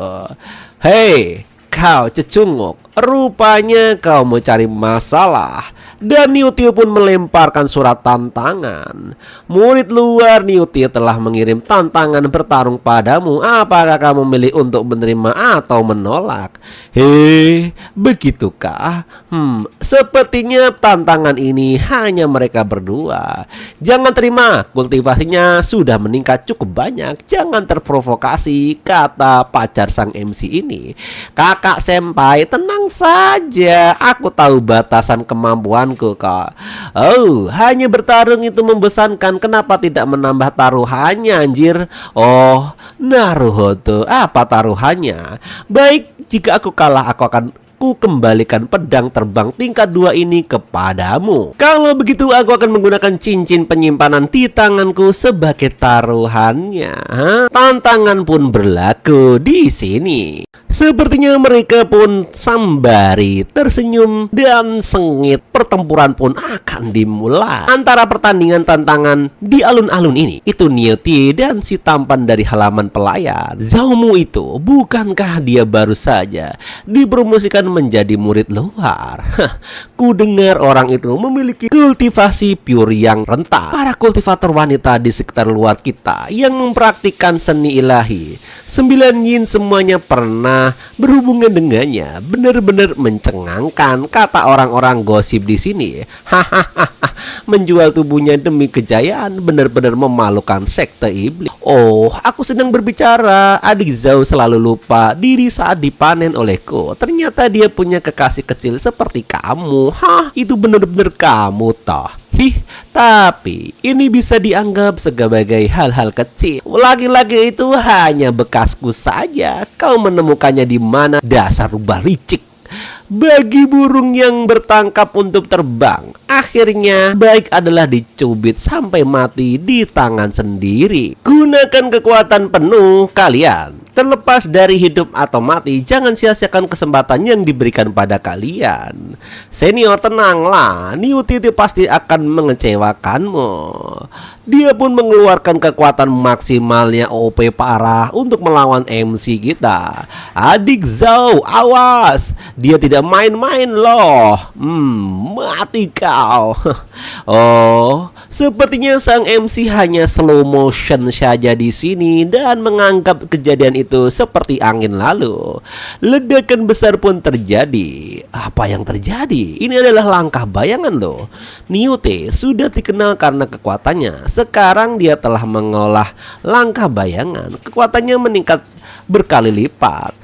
Hei, kau cecunguk, rupanya kau mau cari masalah. Dan Niu Tie pun melemparkan surat tantangan. Murid luar, Niu Tie telah mengirim tantangan bertarung padamu. Apakah kamu memilih untuk menerima atau menolak? Hei, begitukah? Sepertinya tantangan ini hanya mereka berdua. Jangan terima, kultivasinya sudah meningkat cukup banyak. Jangan terprovokasi, kata pacar sang MC ini. Kakak senpai, tenang saja. Aku tahu batasan kemampuan kak. Oh, hanya bertarung itu membosankan. Kenapa tidak menambah taruhannya, anjir? Oh, Naruhodo, apa taruhannya? Baik, jika aku kalah, aku akan ku kembalikan pedang terbang tingkat 2 ini kepadamu. Kalau begitu aku akan menggunakan cincin penyimpanan di tanganku sebagai taruhannya. Tantangan pun berlaku di sini. Sepertinya mereka pun sambari tersenyum dan sengit. Pertempuran pun akan dimulai. Antara pertandingan tantangan di alun-alun ini, itu Niutie dan si tampan dari halaman pelayan. Zhao Mu itu, bukankah dia baru saja dipromosikan menjadi murid luar? Ku dengar orang itu memiliki kultivasi pure yang rentan. Para kultivator wanita di sekitar luar kita yang mempraktikkan seni ilahi 9 yin semuanya pernah berhubungan dengannya. Benar-benar mencengangkan, kata orang-orang gosip di sini. Hahaha, menjual tubuhnya demi kejayaan, benar-benar memalukan sekte iblis. Oh, aku sedang berbicara. Adik Zhao selalu lupa diri saat dipanen olehku. Ternyata dia punya kekasih kecil seperti kamu. Hah, itu benar-benar kamu toh. Tapi ini bisa dianggap sebagai hal-hal kecil. Laki-laki itu hanya bekasku saja. Kau menemukannya di mana, dasar rubah licik? Bagi burung yang bertangkap untuk terbang, akhirnya baik adalah dicubit sampai mati di tangan sendiri. Gunakan kekuatan penuh kalian. Terlepas dari hidup atau mati, jangan sia-siakan kesempatan yang diberikan pada kalian. Senior, tenanglah, Niutie pasti akan mengecewakanmu. Dia pun mengeluarkan kekuatan maksimalnya OP parah untuk melawan MC kita. Adik Zhao, awas, dia tidak main-main loh. Mati kau. Oh, sepertinya sang MC hanya slow motion saja di sini dan menganggap kejadian itu seperti angin lalu. Ledakan besar pun terjadi. Apa yang terjadi? Ini adalah langkah bayangan loh. Niutie sudah dikenal karena kekuatannya. Sekarang dia telah mengolah langkah bayangan. Kekuatannya meningkat berkali lipat.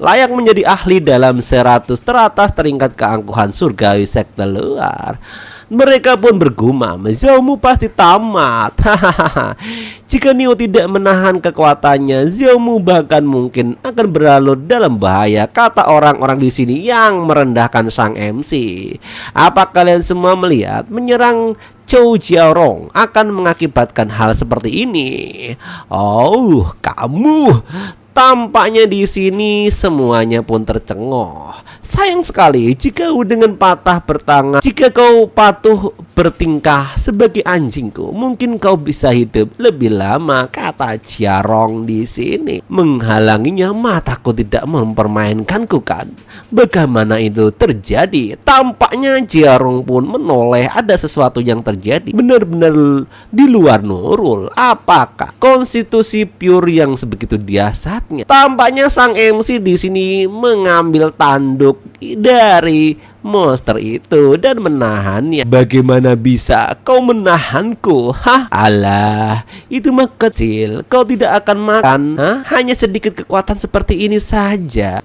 Layak menjadi ahli dalam 100 teratas tingkat keangkuhan surgawi sekte luar. Mereka pun bergumam, Zhao Mu pasti tamat. Jika Neo tidak menahan kekuatannya, Zhao Mu bahkan mungkin akan berlarut dalam bahaya, kata orang-orang di sini yang merendahkan sang MC. Apa kalian semua melihat menyerang Chou Jiarong akan mengakibatkan hal seperti ini? Oh, kamu. Tampaknya di sini semuanya pun tercengoh. Sayang sekali jika kau dengan patah bertangan. Jika kau patuh bertingkah sebagai anjingku, mungkin kau bisa hidup lebih lama, kata Jiarong di sini. Menghalanginya, mataku tidak mempermainkanku kan? Bagaimana itu terjadi? Tampaknya Jiarong pun menoleh. Ada sesuatu yang terjadi benar-benar di luar nurul. Apakah konstitusi pure yang sebegitu dahsyat? Tampaknya sang MC di sini mengambil tanduk dari monster itu dan menahannya. Bagaimana bisa kau menahanku? Alah, itu mah kecil. Kau tidak akan makan. Hanya sedikit kekuatan seperti ini saja.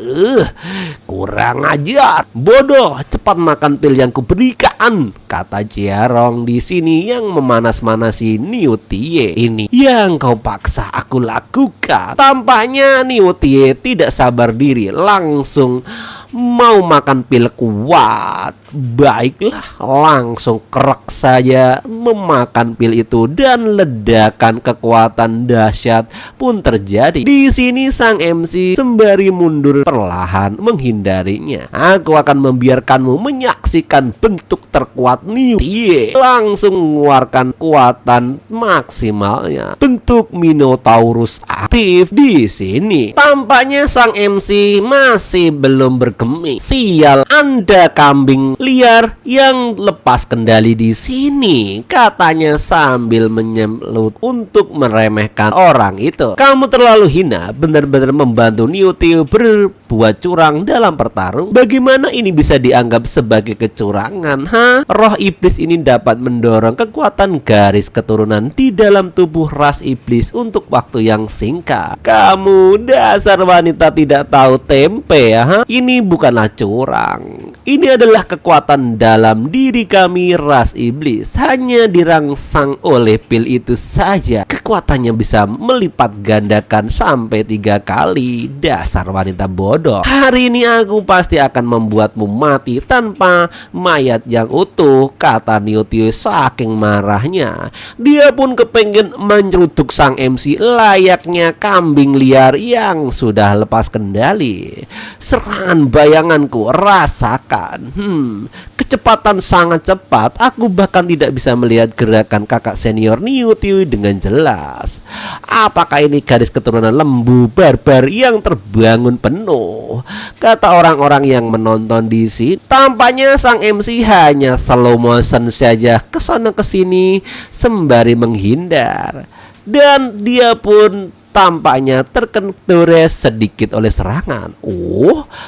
Kurang ajar. Bodoh, cepat makan pil yang kuberikan, kata Jiarong di sini yang memanas-manasi Niutie. Ini yang kau paksa aku lakukan. Tampaknya Niutie tidak sabar diri, langsung mau makan pil kuat. Baiklah, langsung kerak saja memakan pil itu dan ledakan kekuatan dahsyat pun terjadi. Di sini sang MC sembari mundur perlahan menghindarinya. Aku akan membiarkanmu menyaksikan bentuk terkuat Niutie. Langsung mengeluarkan kekuatan maksimalnya. Bentuk Minotaurus aktif di sini. Tampaknya sang MC masih belum bergeming. Sial, Anda kambing liar yang lepas kendali di sini, katanya sambil menyelut untuk meremehkan orang itu. Kamu terlalu hina, benar-benar membantu Niutie berbuat curang dalam pertarung. Bagaimana ini bisa dianggap sebagai kecurangan. Roh iblis ini dapat mendorong kekuatan garis keturunan di dalam tubuh ras iblis untuk waktu yang singkat. Kamu dasar wanita tidak tahu tempe ya. Ini bukanlah curang. Ini adalah kekuatan dalam diri kami ras iblis. Hanya dirangsang oleh pil itu saja kekuatannya bisa melipat gandakan sampai 3 kali. Dasar wanita bodoh. Hari ini aku pasti akan membuatmu mati tanpa mayat yang utuh, kata Neo saking marahnya. Dia pun kepengen menyeruduk sang MC layaknya kambing liar yang sudah lepas kendali. Serangan bayanganku rasakan. Kecepatan sangat cepat. Aku bahkan tidak bisa melihat gerakan kakak senior Neo dengan jelas. Apakah ini garis keturunan lembu barbar yang terbangun penuh? Kata orang-orang yang menonton di sini. Tampaknya sang MC hanya slow motion saja kesana kesini sembari menghindar. Dan dia pun tampaknya tergores sedikit oleh serangan.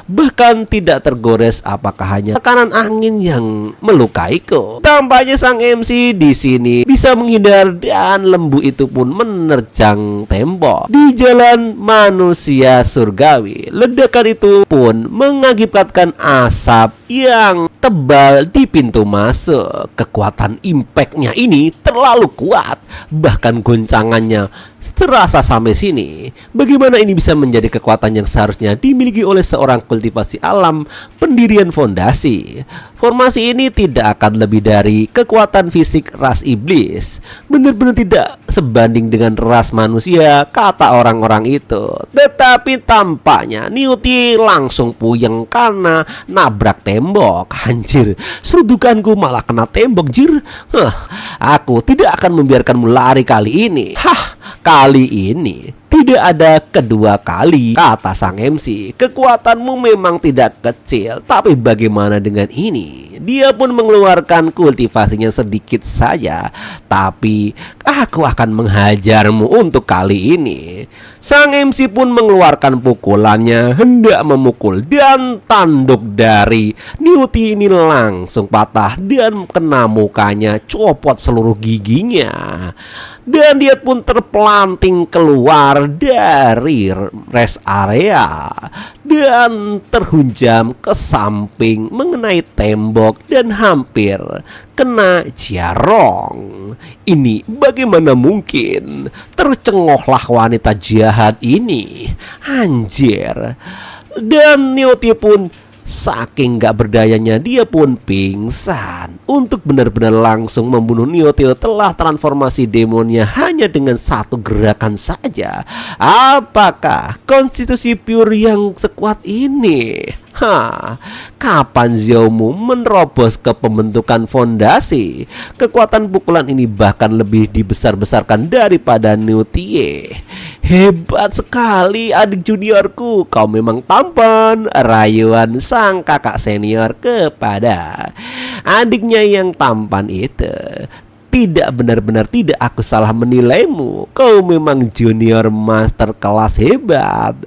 Bahkan tidak tergores. Apakah hanya tekanan angin yang melukaiku? Tampaknya sang MC di sini bisa menghindar dan lembu itu pun menerjang tembok di jalan manusia surgawi. Ledakan itu pun mengakibatkan asap yang tebal di pintu masuk. Kekuatan impactnya ini terlalu kuat, bahkan goncangannya terasa sampai sini. Bagaimana ini bisa menjadi kekuatan yang seharusnya dimiliki oleh seorang kultivasi alam pendirian fondasi? Formasi ini tidak akan lebih dari kekuatan fisik ras iblis. Benar-benar tidak sebanding dengan ras manusia, kata orang-orang itu. Tetapi tampaknya Newty langsung puyeng karena nabrak tembok. Anjir, serudukanku malah kena tembok, jir. Aku tidak akan membiarkanmu lari kali ini. Kali ini tidak ada kedua kali, kata sang MC. Kekuatanmu memang tidak kecil, tapi bagaimana dengan ini? Dia pun mengeluarkan kultivasinya sedikit saja, tapi aku akan menghajarmu untuk kali ini. Sang MC pun mengeluarkan pukulannya hendak memukul, dan tanduk dari Newty ini langsung patah dan kena mukanya, copot seluruh giginya. Dan dia pun terpelanting keluar dari rest area dan terhunjam ke samping mengenai tembok dan hampir kena jarong. Ini bagaimana mungkin? Tercengohlah wanita jahat ini. Anjir. Dan Newty pun saking gak berdayanya dia pun pingsan. Untuk benar-benar langsung membunuh Neo telah transformasi demonnya hanya dengan satu gerakan saja. Apakah konstitusi pure yang sekuat ini? Kapan Xiaomu menerobos ke pembentukan fondasi? Kekuatan pukulan ini bahkan lebih dibesar-besarkan daripada Newty. Hebat sekali adik juniorku, kau memang tampan, rayuan sang kakak senior kepada adiknya yang tampan itu. Tidak, benar-benar tidak aku salah menilaimu. Kau memang junior master kelas hebat.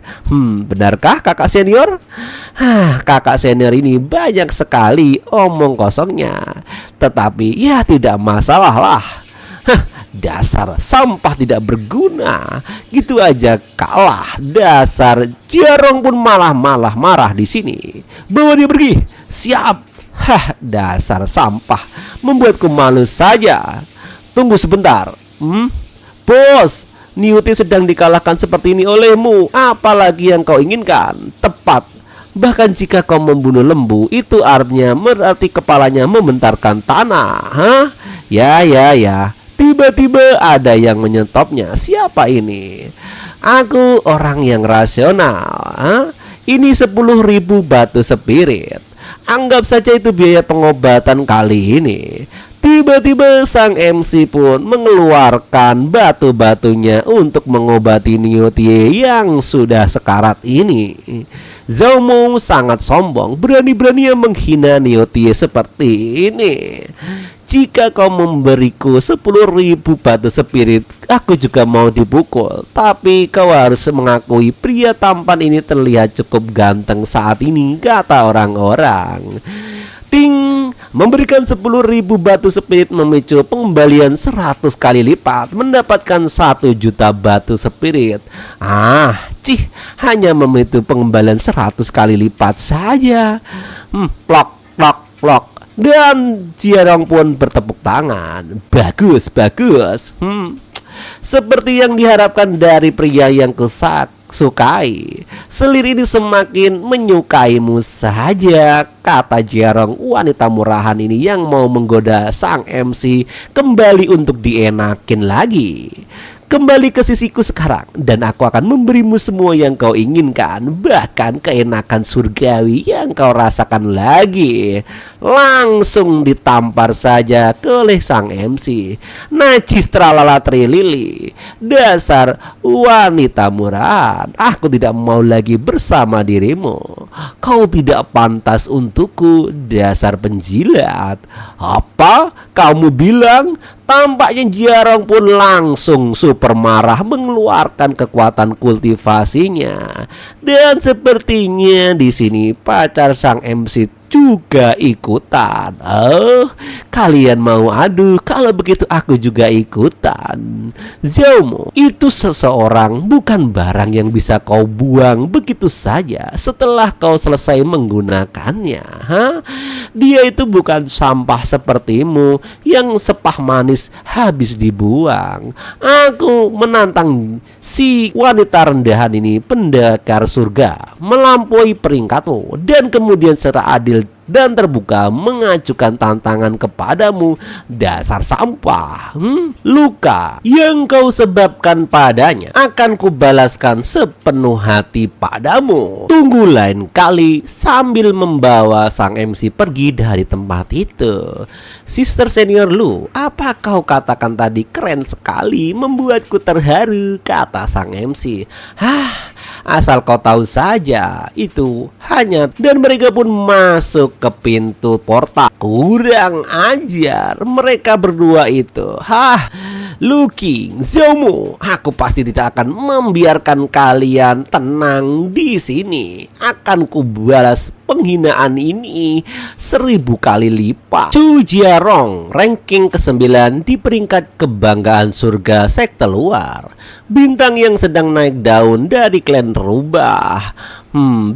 Benarkah kakak senior? Kakak senior ini banyak sekali omong kosongnya. Tetapi ya tidak masalah lah. Dasar sampah tidak berguna. Gitu aja kalah. Dasar jarong pun malah marah di sini. Bawa dia pergi. Siap. Dasar sampah, membuatku malu saja. Tunggu sebentar. Bos, Newty sedang dikalahkan seperti ini olehmu. Apalagi yang kau inginkan? Tepat. Bahkan jika kau membunuh lembu, itu artinya berarti kepalanya membentangkan tanah. Ya. Tiba-tiba ada yang menyetopnya. Siapa ini? Aku orang yang rasional. Ini 10.000 batu spirit. Anggap saja itu biaya pengobatan kali ini. Tiba-tiba sang MC pun mengeluarkan batu-batunya untuk mengobati Newty yang sudah sekarat ini. Xiaomu sangat sombong, berani-beraninya menghina Newty seperti ini. Jika kau memberiku 10.000 batu spirit, aku juga mau dipukul. Tapi kau harus mengakui pria tampan ini terlihat cukup ganteng saat ini, kata orang-orang. Ting. Memberikan 10.000 batu spirit memicu pengembalian 100 kali lipat, mendapatkan 1 juta batu spirit. Hanya memicu pengembalian 100 kali lipat saja. Plok, plok, plok. Dan Jiarong pun bertepuk tangan. Bagus, bagus. Seperti yang diharapkan dari pria yang sukai. Selir ini semakin menyukaimu saja, kata Jiarong, wanita murahan ini yang mau menggoda sang MC kembali untuk dienakin lagi. Kembali ke sisiku sekarang, dan aku akan memberimu semua yang kau inginkan, bahkan keenakan surgawi yang kau rasakan lagi. Langsung ditampar saja oleh sang MC. Najis tralala trilili. Dasar wanita murahan, aku tidak mau lagi bersama dirimu. Kau tidak pantas untukku, dasar penjilat. Apa kamu bilang? Tampaknya Jiarong pun langsung super marah mengeluarkan kekuatan kultivasinya. Dan sepertinya di sini pacar sang MC juga ikutan. Kalian mau adu? Kalau begitu aku juga ikutan. Xiaomo, itu seseorang, bukan barang yang bisa kau buang begitu saja setelah kau selesai menggunakannya. Dia itu bukan sampah sepertimu yang sepah manis habis dibuang. Aku menantang si wanita rendahan ini, pendekar surga, melampaui peringkatmu dan kemudian secara adil dan terbuka mengajukan tantangan kepadamu, dasar sampah. Luka yang kau sebabkan padanya akan kubalaskan sepenuh hati padamu. Tunggu lain kali, sambil membawa sang MC pergi dari tempat itu. Sister senior Lu, apa kau katakan tadi keren sekali, membuatku terharu, kata sang MC. Asal kau tahu saja, itu hanya. Dan mereka pun masuk ke pintu portal. Kurang ajar mereka berdua itu. Lu King, Xiaomo, aku pasti tidak akan membiarkan kalian tenang di sini. Akan kubalas penghinaan ini 1000 kali lipat. Chu Jiarong, ranking ke-9 di peringkat kebanggaan surga sekte luar. Bintang yang sedang naik daun dari klan rubah.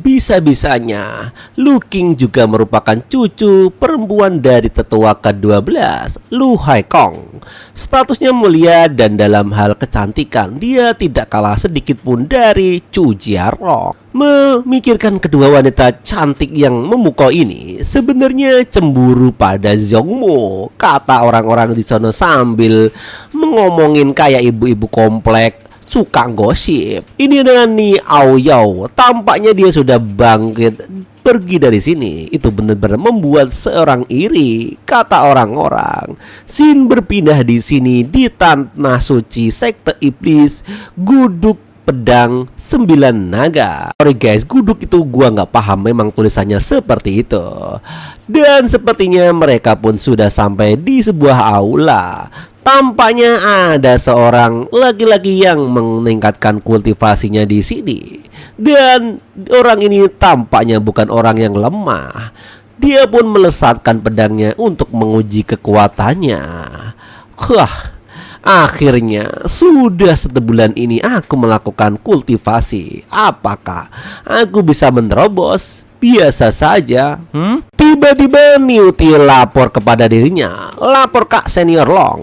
Bisa-bisanya Lu King juga merupakan cucu perempuan dari tetua ke-12, Lu Haikong. Statusnya mulia dan dalam hal kecantikan dia tidak kalah sedikit pun dari Chu Jiarong. Memikirkan kedua wanita cantik yang memukau ini, sebenarnya cemburu pada Xiaomo, kata orang-orang di sana sambil mengomongin kayak ibu-ibu komplek suka gosip. Ini adalah Ni Aoyao, tampaknya dia sudah bangkit pergi dari sini. Itu benar-benar membuat seorang iri, kata orang-orang. Sin berpindah di sini di tanah suci sekte iblis Guduk Pedang 9 Naga. Sorry guys, guduk itu gua nggak paham, memang tulisannya seperti itu. Dan sepertinya mereka pun sudah sampai di sebuah aula. Tampaknya ada seorang laki-laki yang meningkatkan kultivasinya di sini. Dan orang ini tampaknya bukan orang yang lemah. Dia pun melesatkan pedangnya untuk menguji kekuatannya. Akhirnya, sudah 1 bulan ini aku melakukan kultivasi. Apakah aku bisa menerobos? Biasa saja. Tiba-tiba Niuti lapor kepada dirinya. Lapor Kak Senior Long.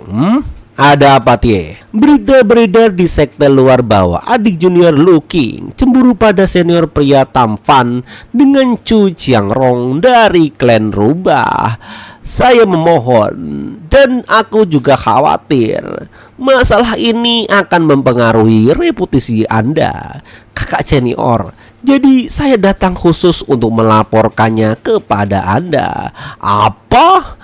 Ada apa Tie? Berita beredar di sekte luar bahwa adik junior Lu King cemburu pada senior pria tampan dengan Chu Jiarong dari klan rubah. Saya memohon dan aku juga khawatir masalah ini akan mempengaruhi reputasi Anda, kakak senior. Jadi saya datang khusus untuk melaporkannya kepada Anda. Apa?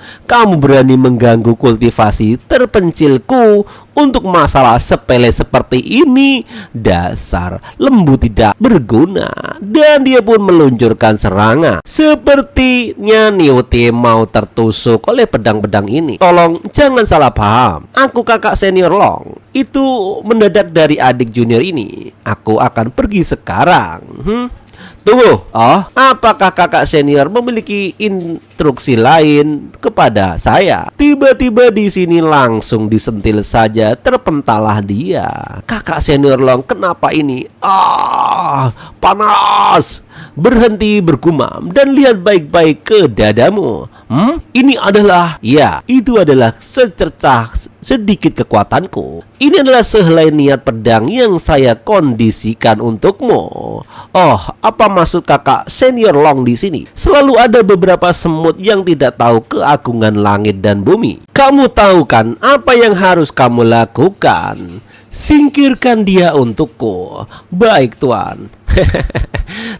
Kamu berani mengganggu kultivasi terpencilku untuk masalah sepele seperti ini? Dasar lembu tidak berguna. Dan dia pun meluncurkan serangan. Sepertinya Niuti mau tertusuk oleh pedang-pedang ini. Tolong jangan salah paham, aku kakak senior Long. Itu mendadak dari adik junior ini. Aku akan pergi sekarang. Tunggu, apakah kakak senior memiliki instruksi lain kepada saya? Tiba-tiba di sini langsung disentil saja, terpentalah dia. Kakak senior Long, kenapa ini? Panas. Berhenti bergumam dan lihat baik-baik ke dadamu. Ini adalah, ya, itu adalah secercah sedikit kekuatanku. Ini adalah sehelai niat pedang yang saya kondisikan untukmu. Apa maksud kakak senior Long di sini? Selalu ada beberapa semut yang tidak tahu keagungan langit dan bumi. Kamu tahu kan apa yang harus kamu lakukan? Singkirkan dia untukku. Baik, Tuan.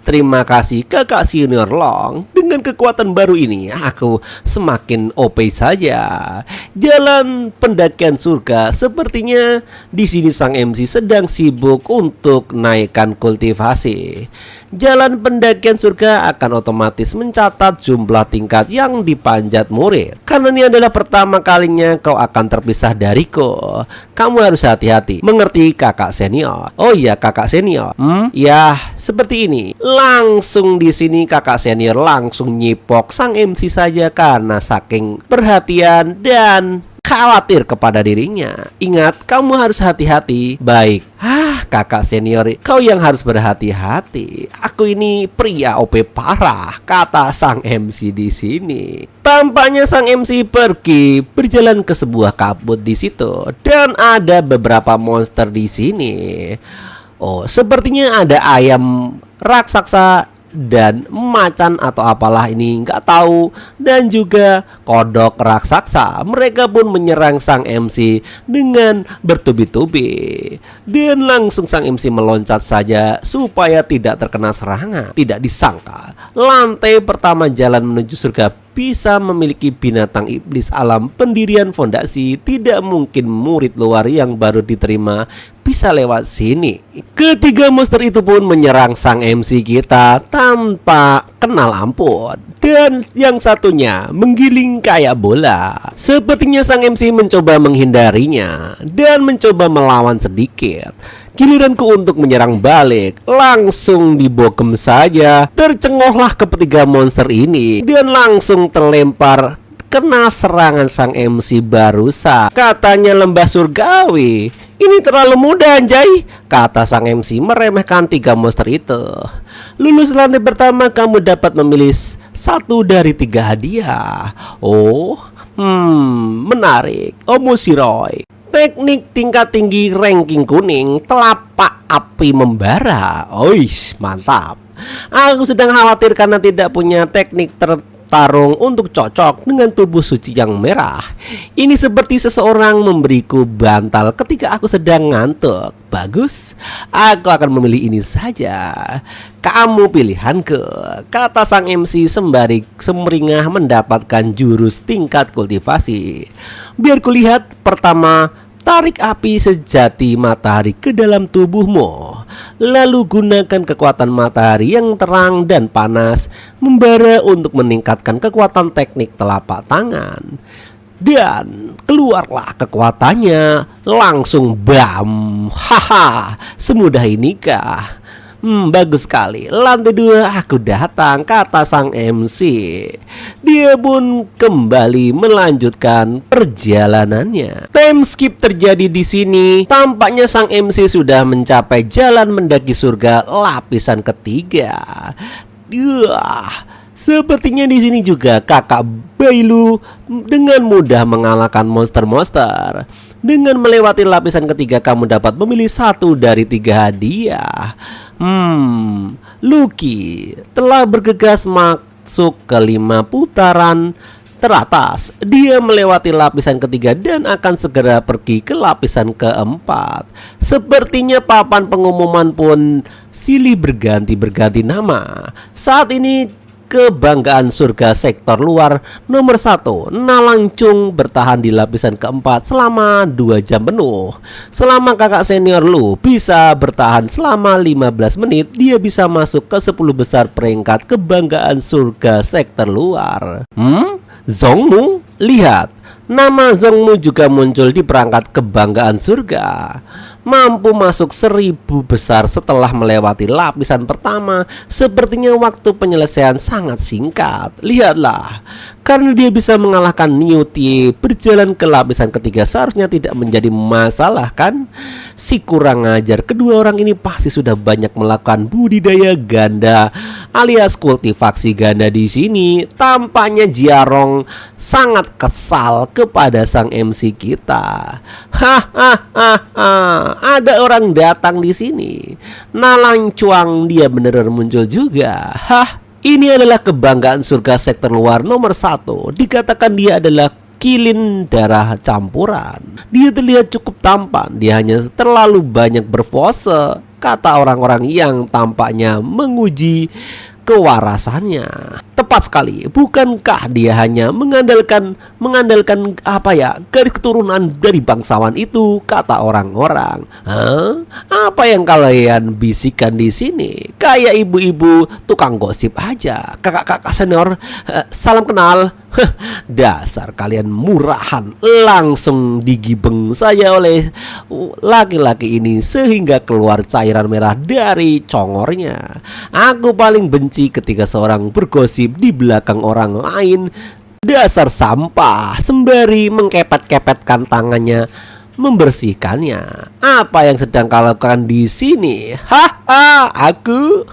Terima kasih kakak senior Long. Dengan kekuatan baru ini aku semakin OP saja. Jalan pendakian surga sepertinya di sini sang MC sedang sibuk untuk naikkan kultivasi. Jalan pendakian surga akan otomatis mencatat jumlah tingkat yang dipanjat murid. Karena ini adalah pertama kalinya kau akan terpisah dariku. Kamu harus hati-hati. Mengerti kakak senior? Oh iya kakak senior. Ya seperti ini. Langsung di sini kakak senior langsung nyipok sang MC saja karena saking perhatian dan khawatir kepada dirinya. Ingat, kamu harus hati-hati. Baik. Kakak senior, kau yang harus berhati-hati. Aku ini pria OP parah, kata sang MC di sini. Tampaknya sang MC pergi berjalan ke sebuah kabut di situ dan ada beberapa monster di sini. Sepertinya ada ayam raksasa dan macan atau apalah ini nggak tahu, dan juga kodok raksasa. Mereka pun menyerang sang MC dengan bertubi-tubi dan langsung sang MC meloncat saja supaya tidak terkena serangan. Tidak disangka lantai pertama jalan menuju surga bisa memiliki binatang iblis alam pendirian fondasi. Tidak mungkin murid luar yang baru diterima bisa lewat sini. Ketiga monster itu pun menyerang sang MC kita tanpa kenal ampun. Dan yang satunya menggiling kayak bola. Sepertinya sang MC mencoba menghindarinya dan mencoba melawan sedikit. Giliranku untuk menyerang balik, langsung dibogem saja. Tercengohlah ketiga monster ini dan langsung terlempar kena serangan sang MC barusan. Katanya lembah surgawi. Ini terlalu mudah anjay, kata sang MC meremehkan tiga monster itu. Lulus lantai pertama kamu dapat memilih satu dari 3 hadiah. Menarik. Omusiroi. Teknik tingkat tinggi ranking kuning, telapak api membara. Mantap. Aku sedang khawatir karena tidak punya teknik tarung untuk cocok dengan tubuh suci yang merah. Ini seperti seseorang memberiku bantal ketika aku sedang ngantuk. Bagus, aku akan memilih ini saja. Kamu pilihanku, kata sang MC sembari semeringah mendapatkan jurus tingkat kultivasi. Biar kulihat. Pertama, tarik api sejati matahari ke dalam tubuhmu. Lalu gunakan kekuatan matahari yang terang dan panas membara untuk meningkatkan kekuatan teknik telapak tangan. Dan keluarlah kekuatannya. Langsung bam. Semudah inikah? Bagus sekali. Lantai 2 aku datang, kata sang MC. Dia pun kembali melanjutkan perjalanannya. Time skip terjadi di sini. Tampaknya sang MC sudah mencapai jalan mendaki surga lapisan ketiga. Sepertinya di sini juga kakak Bailu dengan mudah mengalahkan monster-monster. Dengan melewati lapisan ketiga kamu dapat memilih satu dari 3 hadiah. Lucky telah bergegas masuk ke 5 putaran teratas. Dia melewati lapisan ketiga dan akan segera pergi ke lapisan keempat. Sepertinya papan pengumuman pun silih berganti nama. Saat ini kebanggaan surga sektor luar nomor 1 Nalangcung bertahan di lapisan keempat selama 2 jam penuh. Selama kakak senior Lu bisa bertahan selama 15 menit, dia bisa masuk ke 10 besar peringkat kebanggaan surga sektor luar. Zongmu, lihat, Nama Zhongmu juga muncul di perangkat kebanggaan surga. Mampu masuk 1000 besar setelah melewati lapisan pertama. Sepertinya waktu penyelesaian sangat singkat. Lihatlah, karena dia bisa mengalahkan Niu Tie, berjalan ke lapisan ketiga seharusnya tidak menjadi masalah kan? Si kurang ajar, kedua orang ini pasti sudah banyak melakukan budidaya ganda alias kultivasi ganda di sini. Tampaknya Jiarong sangat kesal kepada sang MC kita. Hahaha. Ada orang datang di sini. Nalang Chuang, dia benar-benar muncul juga. Ini adalah kebanggaan surga sektor luar nomor 1. Dikatakan dia adalah kilin darah campuran. Dia terlihat cukup tampan. Dia hanya terlalu banyak berpose, kata orang-orang yang tampaknya menguji kewarasannya. Tepat sekali, bukankah dia hanya mengandalkan garis keturunan dari bangsawan itu, kata orang-orang. Apa yang kalian bisikan di sini? Kayak ibu-ibu tukang gosip aja. Kakak-kakak senior, salam kenal. Dasar kalian murahan. Langsung digibeng saya oleh laki-laki ini sehingga keluar cairan merah dari congornya. Aku paling benci ketika seorang bergosip di belakang orang lain. Dasar sampah. Sembari mengkepet-kepetkan tangannya membersihkannya. Apa yang sedang kau lakukan di sini? Aku?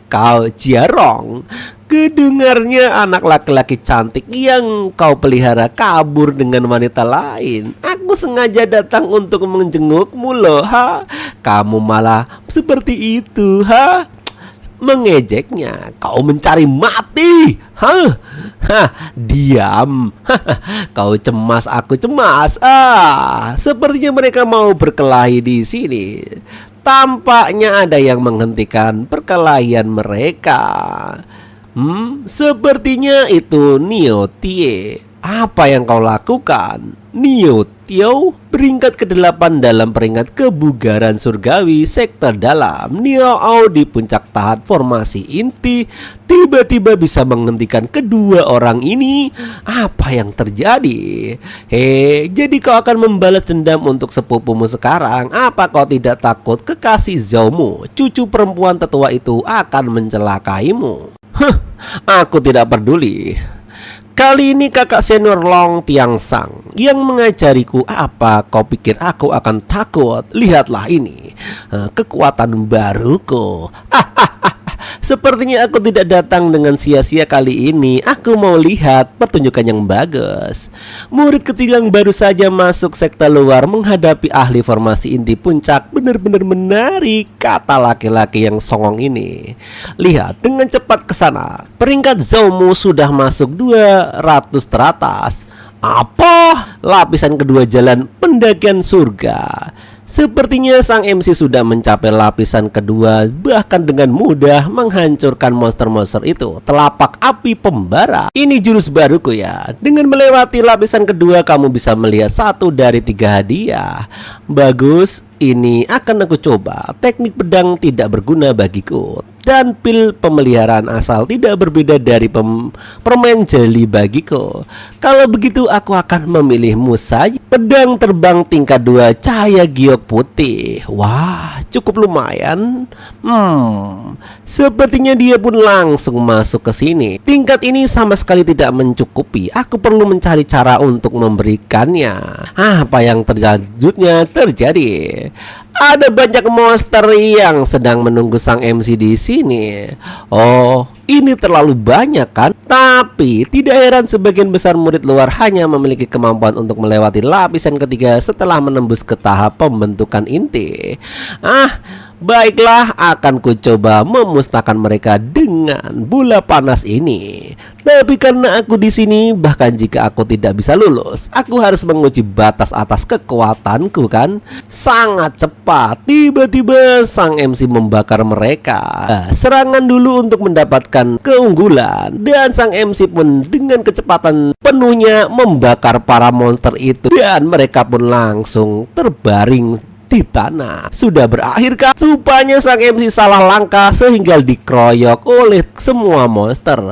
Kau Jiarong. Kedengarnya anak laki-laki cantik yang kau pelihara kabur dengan wanita lain. Aku sengaja datang untuk menjengukmu loh. Kamu malah seperti itu. Mengejeknya. Kau mencari mati. Diam. Kau cemas, aku cemas. Sepertinya mereka mau berkelahi di sini. Tampaknya ada yang menghentikan perkelahian mereka. Sepertinya itu Niu Tie. Apa yang kau lakukan? Niu Tio peringkat ke-8 dalam peringkat kebugaran surgawi sektor dalam. Niu Ao di puncak tahap formasi inti tiba-tiba bisa menghentikan kedua orang ini. Apa yang terjadi? Jadi kau akan membalas dendam untuk sepupumu sekarang? Apa kau tidak takut kekasih Zhoumu, cucu perempuan tetua itu akan mencelakaimu? Aku tidak peduli. Kali ini kakak senior Long Tiangsang yang mengajariku. Apa kau pikir aku akan takut? Lihatlah ini, kekuatan baruku. Sepertinya aku tidak datang dengan sia-sia kali ini. Aku mau lihat pertunjukan yang bagus. Murid kecil yang baru saja masuk sektor luar menghadapi ahli formasi inti puncak benar-benar menarik, kata laki-laki yang songong ini. Lihat dengan cepat ke sana. Peringkat Zhoumu sudah masuk 200 teratas. Apa? Lapisan kedua jalan pendakian surga. Sepertinya sang MC sudah mencapai lapisan kedua, bahkan dengan mudah menghancurkan monster-monster itu. Telapak api pembara. Ini jurus baruku ya. Dengan melewati lapisan kedua, kamu bisa melihat 1 dari 3 hadiah. Bagus, ini akan aku coba. Teknik pedang tidak berguna bagiku. Dan pil pemeliharaan asal tidak berbeda dari permen jeli bagiku. Kalau begitu aku akan memilihmu saja. Pedang terbang tingkat 2 cahaya giok putih. Wah, cukup lumayan. Sepertinya dia pun langsung masuk ke sini. Tingkat ini sama sekali tidak mencukupi. Aku perlu mencari cara untuk memberikannya. Apa yang selanjutnya terjadi? Ada banyak monster yang sedang menunggu sang MC di sini. Oh, ini terlalu banyak kan? Tapi tidak heran sebagian besar murid luar hanya memiliki kemampuan untuk melewati lapisan ketiga setelah menembus ke tahap pembentukan inti. Baiklah, akan ku coba memusnahkan mereka dengan bola panas ini. Tapi karena aku di sini, bahkan jika aku tidak bisa lulus, aku harus menguji batas atas kekuatanku kan? Sangat cepat. Tiba-tiba sang MC membakar mereka. Serangan dulu untuk mendapatkan keunggulan. Dan sang MC pun dengan kecepatan penuhnya membakar para monster itu. Dan mereka pun langsung terbaring di tanah. Sudah berakhirkah? Rupanya sang MC salah langkah sehingga dikeroyok oleh semua monster.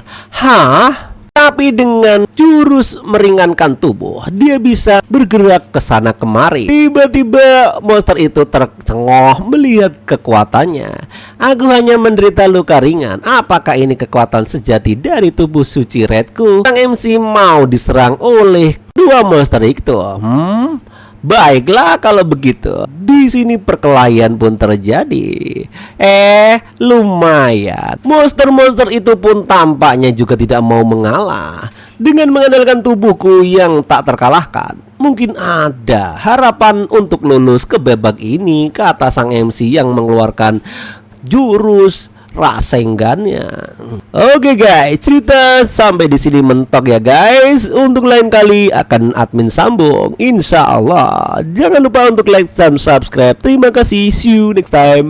Apa Tapi dengan jurus meringankan tubuh, dia bisa bergerak ke sana kemari. Tiba-tiba monster itu tercengoh melihat kekuatannya. Aku hanya menderita luka ringan. Apakah ini kekuatan sejati dari tubuh suci Redku? Sang MC mau diserang oleh dua monster itu. Baiklah kalau begitu. Di sini perkelahian pun terjadi. Lumayan. Monster-monster itu pun tampaknya juga tidak mau mengalah. Dengan mengandalkan tubuhku yang tak terkalahkan, mungkin ada harapan untuk lulus ke babak ini, kata sang MC yang mengeluarkan jurus Rasengannya. Oke guys, cerita sampai di sini mentok ya guys. Untuk lain kali akan admin sambung, insya Allah. Jangan lupa untuk like dan subscribe. Terima kasih, see you next time.